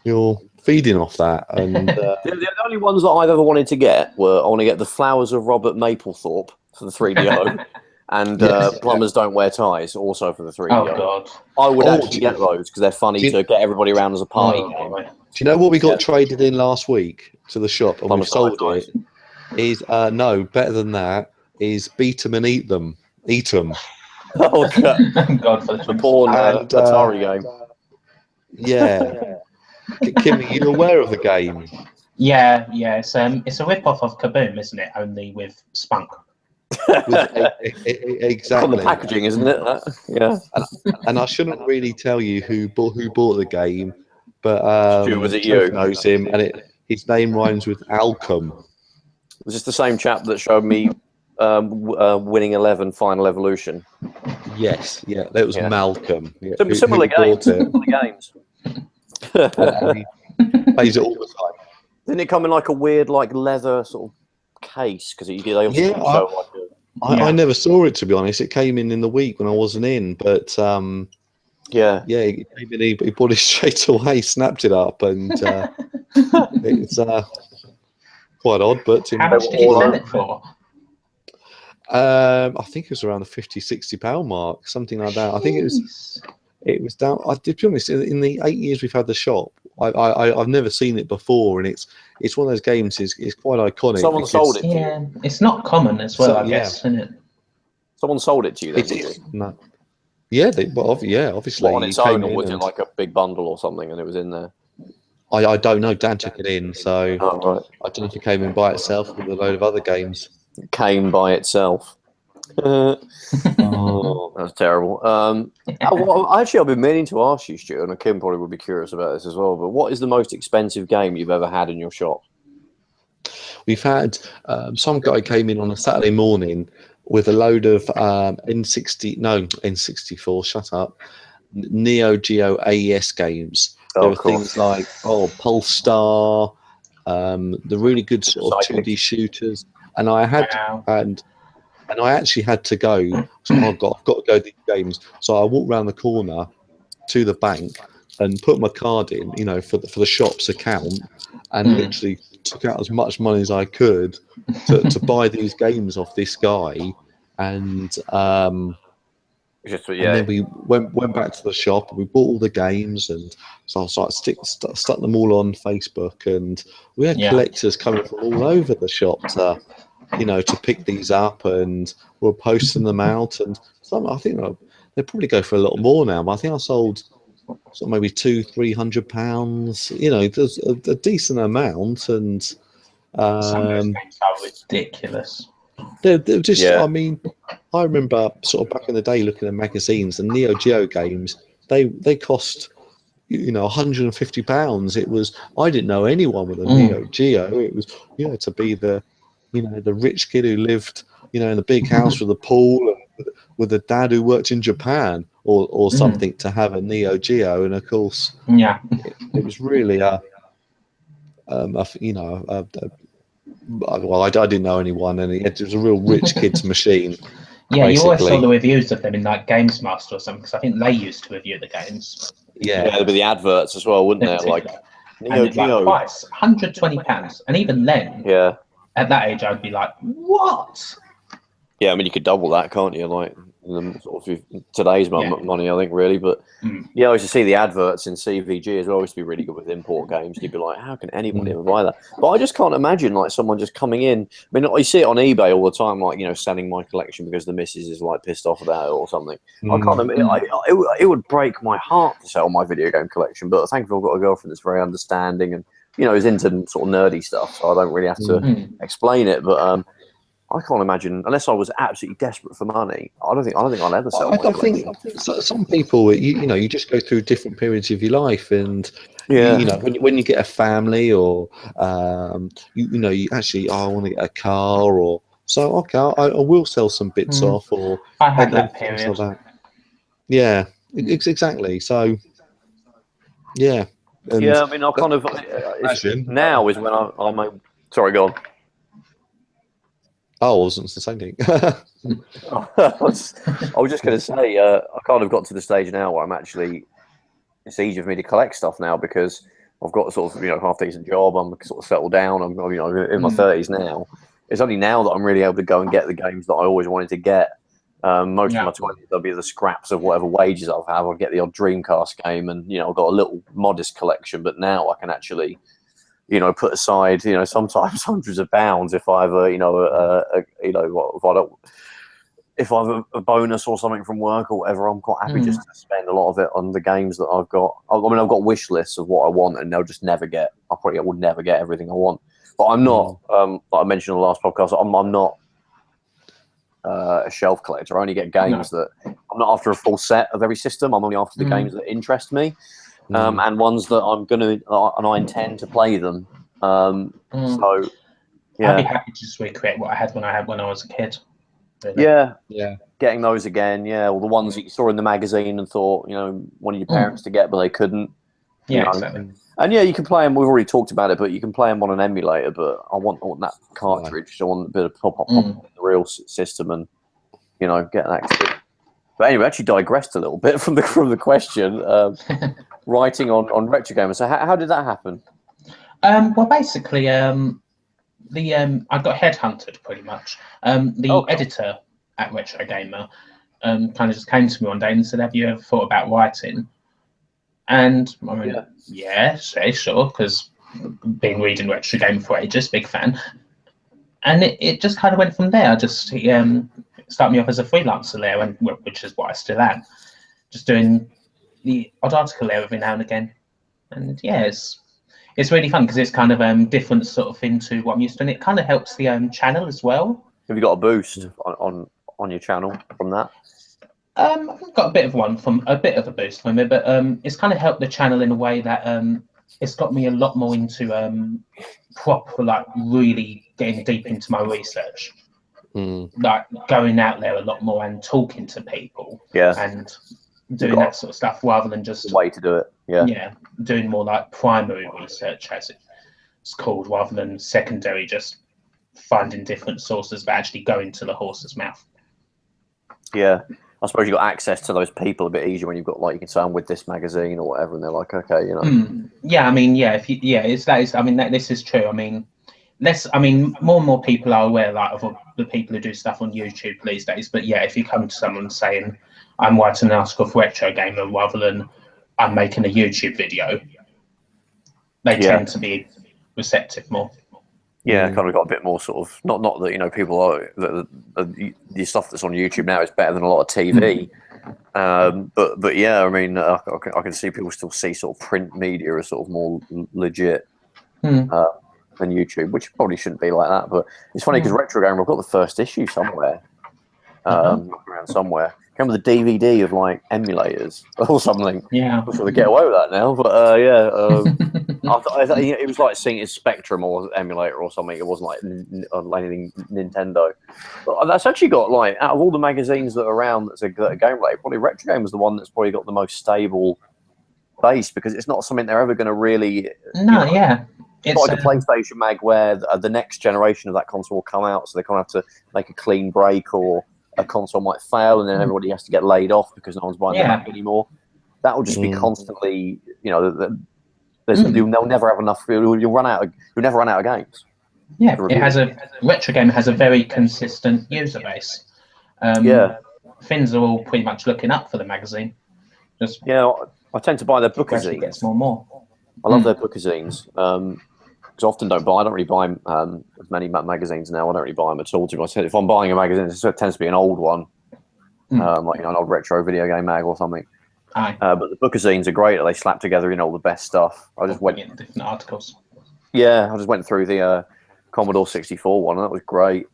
you're feeding off that. And the only ones that I've ever wanted to get were I want to get the Flowers of Robert Mapplethorpe for the 3DO. And Plumbers Don't Wear Ties, also for the 3DO. Oh, God. I would actually get those because they're funny to get everybody around as a party game. Do you know what we got traded in last week to the shop and we sold it? Is no, better than that, is Beat 'em and Eat them. Eat 'em. Oh, God, for the porn Atari game. Yeah. Kim, are you aware of the game? Yeah. It's a rip-off of Kaboom, isn't it? Only with spunk. Exactly. On the packaging, isn't it? Yeah. And I shouldn't really tell you who bought the game, but Stuart, was it you? Knows him, and his name rhymes with Alcom. Was this the same chap that showed me Winning 11 Final Evolution? Yes, yeah, that was Malcolm. Yeah, similar games. And he plays it all the time. Didn't it come in like a weird, leather sort of case? Because I never saw it, to be honest. It came in the week when I wasn't in, but he bought it straight away, snapped it up, and it's quite odd. But how much did you sell it for? I think it was around the £50-60 mark, something like that. I think it was down. To be honest, in the 8 years we've had the shop, I've never seen it before, and it's one of those games. It's quite iconic. Someone sold it. Yeah, it's not common as well, I guess, isn't it? Someone sold it to you. Then, no. Yeah, obviously. On its own, or was it like a big bundle or something, and it was in there? I don't know. Dan took it in, so right. I don't know if it came in by itself with a load of other games. It came by itself. Oh, that's terrible. Actually, I've been meaning to ask you, Stuart, and Kim probably would be curious about this as well. But what is the most expensive game you've ever had in your shop? We've had some guy came in on a Saturday morning with a load of N64, shut up, Neo Geo AES games. There were things like Polestar, the really good sort of 2D shooters, and I actually had to go. So I've got to go to these games. So I walked around the corner to the bank and put my card in, for the shop's account, and literally took out as much money as I could to buy these games off this guy, and then we went back to the shop and we bought all the games, and so I was like stuck them all on Facebook, and we had collectors coming from all over the shop to pick these up, and we're posting them out, and some I think they probably go for a lot more now, but I think I sold maybe £200-300. There's a decent amount, and some of those games are ridiculous. They're just, I mean, I remember sort of back in the day looking at magazines, and Neo Geo games, they cost £150. It was, I didn't know anyone with a Neo Geo. It was to be the the rich kid who lived in a big house with a pool, and with a dad who worked in Japan or something, to have a Neo Geo. And of course, it was really well, I didn't know anyone, and it was a real rich kid's machine. Yeah, basically. You always saw the reviews of them in like Games Master or something, because I think they used to review the games. Yeah, there'd be the adverts as well, wouldn't there? Like Neo Geo, like price £120, and even then, at that age, I'd be like, what? Yeah, I mean, you could double that, can't you? Like sort of today's money, I think, really. But I used to see the adverts in CVG as well. Used to be really good with import games. You'd be like, how can anybody ever buy that? But I just can't imagine like someone just coming in. I mean, you see it on eBay all the time, like selling my collection because the missus is like pissed off about it or something. I can't imagine. It would break my heart to sell my video game collection. But thankfully, I've got a girlfriend that's very understanding and is into sort of nerdy stuff, so I don't really have to explain it. But I can't imagine, unless I was absolutely desperate for money. I don't think I'll ever sell. I think some people, you just go through different periods of your life, and when you get a family, or you actually, I want to get a car, or so. Okay, I will sell some bits off, or I had that period. Like that. Yeah, exactly. So yeah. And, I mean, I kind of now is when I'm. Sorry, go on. Oh, I wasn't saying anything. I was just going to say, I kind of got to the stage now where it's easier for me to collect stuff now, because I've got sort of half decent job. I'm sort of settled down. I'm in my 30s now. It's only now that I'm really able to go and get the games that I always wanted to get. Most of my 20s, there'll be the scraps of whatever wages I'll have. I'll get the odd Dreamcast game, and I've got a little modest collection. But now I can actually put aside, sometimes hundreds of pounds if I have if I have a bonus or something from work or whatever. I'm quite happy just to spend a lot of it on the games that I've got. I mean, I've got wish lists of what I want, and they'll just never get. I will never get everything I want. But I'm not, like I mentioned in the last podcast, I'm not a shelf collector. I only get games that I'm not after a full set of every system. I'm only after the games that interest me. And ones that I'm gonna and I intend to play them. So I'd be happy to just recreate what I had when I was a kid. Really. Yeah. Getting those again, or the ones that you saw in the magazine and thought, wanted your parents to get, but they couldn't. Exactly. And you can play them. We've already talked about it, but you can play them on an emulator. But I want that cartridge. I want a bit of pop in the real system, and get that. But anyway, I actually digressed a little bit from the question. Writing on Retro Gamer. So how did that happen? Well, basically, I got headhunted pretty much. The editor at Retro Gamer kind of just came to me one day and said, "Have you ever thought about writing?" And I mean, sure, because been reading Retro Gamer for ages, big fan. And it just kind of went from there. He started me off as a freelancer there, which is what I still am, just doing the odd article there every now and again. And it's really fun because it's kind of different sort of into what I'm used to, and it kind of helps the channel as well. Have you got a boost on your channel from that? I've got a bit of a boost from it, but it's kind of helped the channel in a way that it's got me a lot more into proper, like really getting deep into my research, like going out there a lot more and talking to people, and doing that sort of stuff rather than just way to do it. Yeah, doing more like primary research, as it's called, rather than secondary, just finding different sources, but actually going to the horse's mouth. Yeah, I suppose you got access to those people a bit easier when you've got, like, you can say I'm with this magazine or whatever, and they're like, okay, you know. Yeah, I mean, if you, I mean, this is true. I mean, more and more people are aware, like, of the people who do stuff on YouTube these days. But yeah, if you come to someone saying I'm writing an article for Retro Gamer rather than I'm making a YouTube video, they tend to be receptive more. Yeah, kind of got a bit more sort of not that, you know, people are the stuff that's on YouTube now is better than a lot of TV, but yeah, I mean, I can see people still see sort of print media as sort of more legit than YouTube, which probably shouldn't be like that. But it's funny because Retro Gamer, I've got the first issue somewhere, around somewhere. Came with a DVD of like emulators or something. Yeah, I'm sure they get away with that now, but yeah. I thought it was like seeing his Spectrum or emulator or something. It wasn't like anything Nintendo. But that's actually got, like, out of all the magazines that are around that's a game related, probably Retro Game is the one that's probably got the most stable base, because it's not something they're ever going to really. It's like a PlayStation mag where the next generation of that console will come out, so they kind of have to make a clean break, or a console might fail and then everybody has to get laid off because no one's buying the Mac anymore. That will just be constantly, you know, they'll never have enough. You'll never run out of games. Yeah, Retro Game has a very consistent user base. Things are all pretty much looking up for the magazine. I tend to buy their bookazines. Gets more and more. I love their bookazines. Because I often don't really buy as many magazines now. I don't really buy them at all. If I'm buying a magazine, it tends to be an old one, like, you know, an old retro video game mag or something. But the bookazines are great. They slap together, you know, all the best stuff. I just went different articles. Yeah, I just went through the Commodore 64 one, and that was great.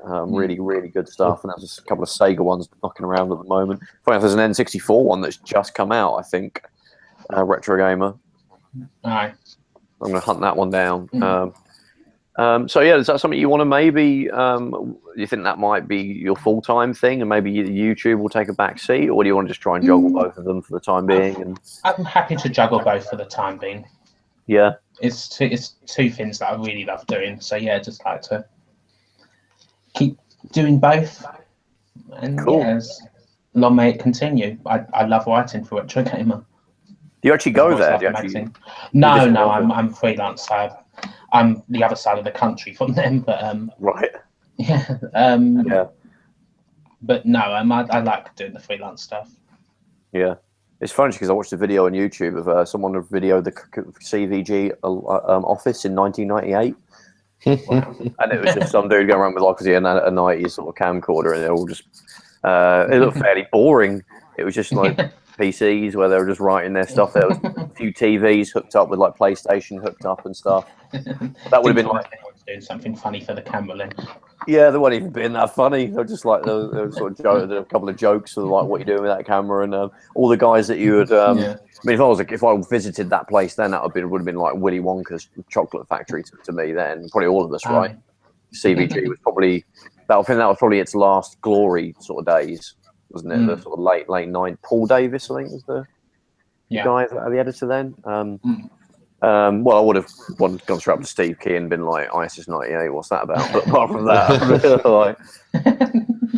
Really, really good stuff. And there's just a couple of Sega ones knocking around at the moment. Funny enough, there's an N64 one that's just come out, I think. Retro Gamer. Aye. I'm going to hunt that one down. So yeah, is that something you want to maybe? You think that might be your full-time thing, and maybe YouTube will take a back seat, or do you want to just try and juggle both of them for the time being? And I'm happy to juggle both for the time being. Yeah, it's two things that I really love doing. So yeah, just like to keep doing both, and as long may it continue. I love writing for Retro Gamer. Do you actually go there? No, I'm freelance. I'm the other side of the country from them, but right. Yeah. But no, I like doing the freelance stuff. Yeah, it's funny because I watched a video on YouTube of someone who videoed the CVG office in 1998. And it was just some dude going around with, like, a 90s sort of camcorder, and it all just it looked fairly boring. It was just like PCs where they were just writing their stuff. There was a few TVs hooked up with, like, PlayStation hooked up and stuff. That would have been like doing something funny for the camera lens. Yeah, they weren't even being that funny. They're just like they were sort of a couple of jokes of, like, what you're doing with that camera, and all the guys that you would. I mean, if I visited that place, then that would have been like Willy Wonka's chocolate factory to me. Then probably all of us, right? CVG was probably that. I think that was probably its last glory sort of days, wasn't it? The sort of late 90s. Paul Davis, I think, was the guy, the editor then. Well, I would have gone straight up to Steve Key and been like, ISIS 98, what's that about? But apart from that, like,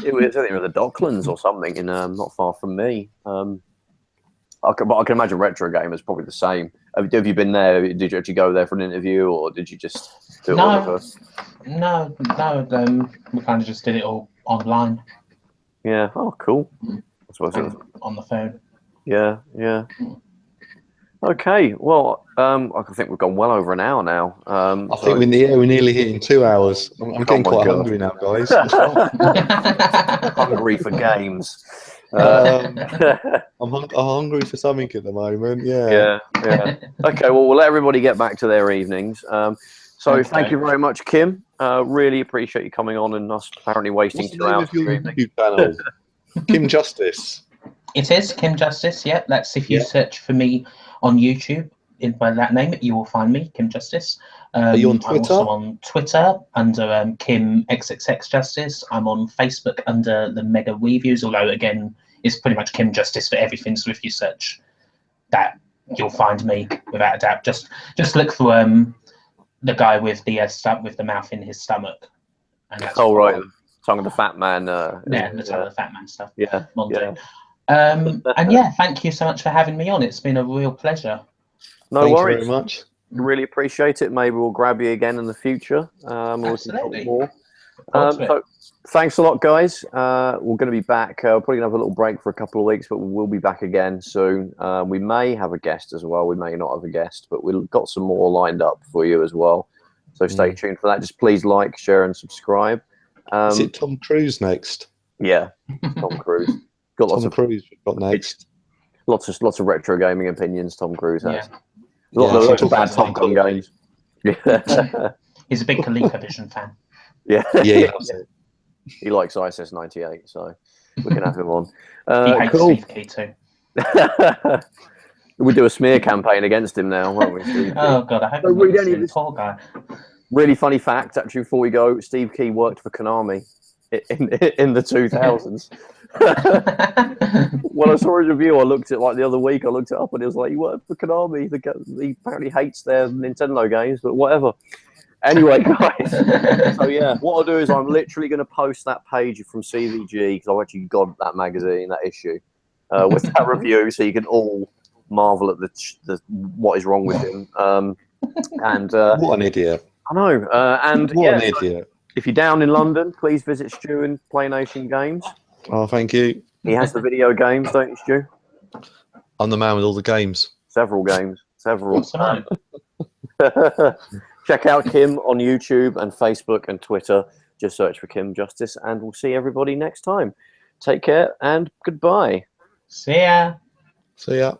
it was, I think, the Docklands or something, in not far from me. I can imagine Retro Game is probably the same. Have you been there? Did you actually go there for an interview, or did you just do it all first? No. We kind of just did it all online. Yeah. Oh, cool. I suppose on the phone. Yeah. Okay. Well, I think we've gone well over an hour now. I think we're nearly hitting 2 hours. I'm getting quite hungry now, guys. Hungry for games. I'm hungry for something at the moment. Yeah. Okay. Well, we'll let everybody get back to their evenings. So thank you very much, Kim. Really appreciate you coming on and us apparently wasting 2 hours. What's the name of your YouTube channel? Kim Justice. It is Kim Justice. Yeah. That's if you search for me on YouTube. by that name, you will find me, Kim Justice. Are you on I'm Twitter? also on Twitter under Kim XXX Justice. I'm on Facebook under the Mega Reviews, although again, it's pretty much Kim Justice for everything. So if you search that, you'll find me without a doubt. Just look for the guy with the with the mouth in his stomach. And that's right, Tongue of the Fat Man. Yeah, the Tongue of the Fat Man stuff. Yeah, Mondo. And yeah, thank you so much for having me on. It's been a real pleasure. No Thank worries. you very much. Really appreciate it. Maybe we'll grab you again in the future. Absolutely. More. So thanks a lot, guys. We're going to be back. We're probably going to have a little break for a couple of weeks, but we'll be back again soon. We may have a guest as well. We may not have a guest, but we've got some more lined up for you as well. So stay tuned for that. Just please like, share, and subscribe. Is it Tom Cruise next? Yeah, Tom Cruise. Got lots of Cruise we've got next. Lots of retro gaming opinions. Tom Cruise has. Yeah. Lots of bad Top Gun games. Yeah. He's a big ColecoVision fan. Yeah. Yeah. He likes ISS 98, so we can have him on. He hates Cool. Steve Key too. We do a smear campaign against him now, won't we? Steve Oh God, I hope Don't I'm read not any of listening. this. Poor guy. Really funny fact, actually, before we go, Steve Key worked for Konami in the 2000s. When I saw his review, I looked at the other week. I looked it up, and it was like he worked for Konami. He apparently hates their Nintendo games, but whatever. Anyway, guys. So yeah, what I'll do is I'm literally going to post that page from CVG because I've actually got that magazine, that issue, with that review, so you can all marvel at the what is wrong with him. And What an idiot! I know. And What yeah, an idiot! if you're down in London, please visit Stu and Playnation Games. Oh, thank you. He has the video games, don't you, Stu? I'm the man with all the games. Several games. Several. Awesome. Check out Kim on YouTube and Facebook and Twitter. Just search for Kim Justice, and we'll see everybody next time. Take care and goodbye. See ya. See ya.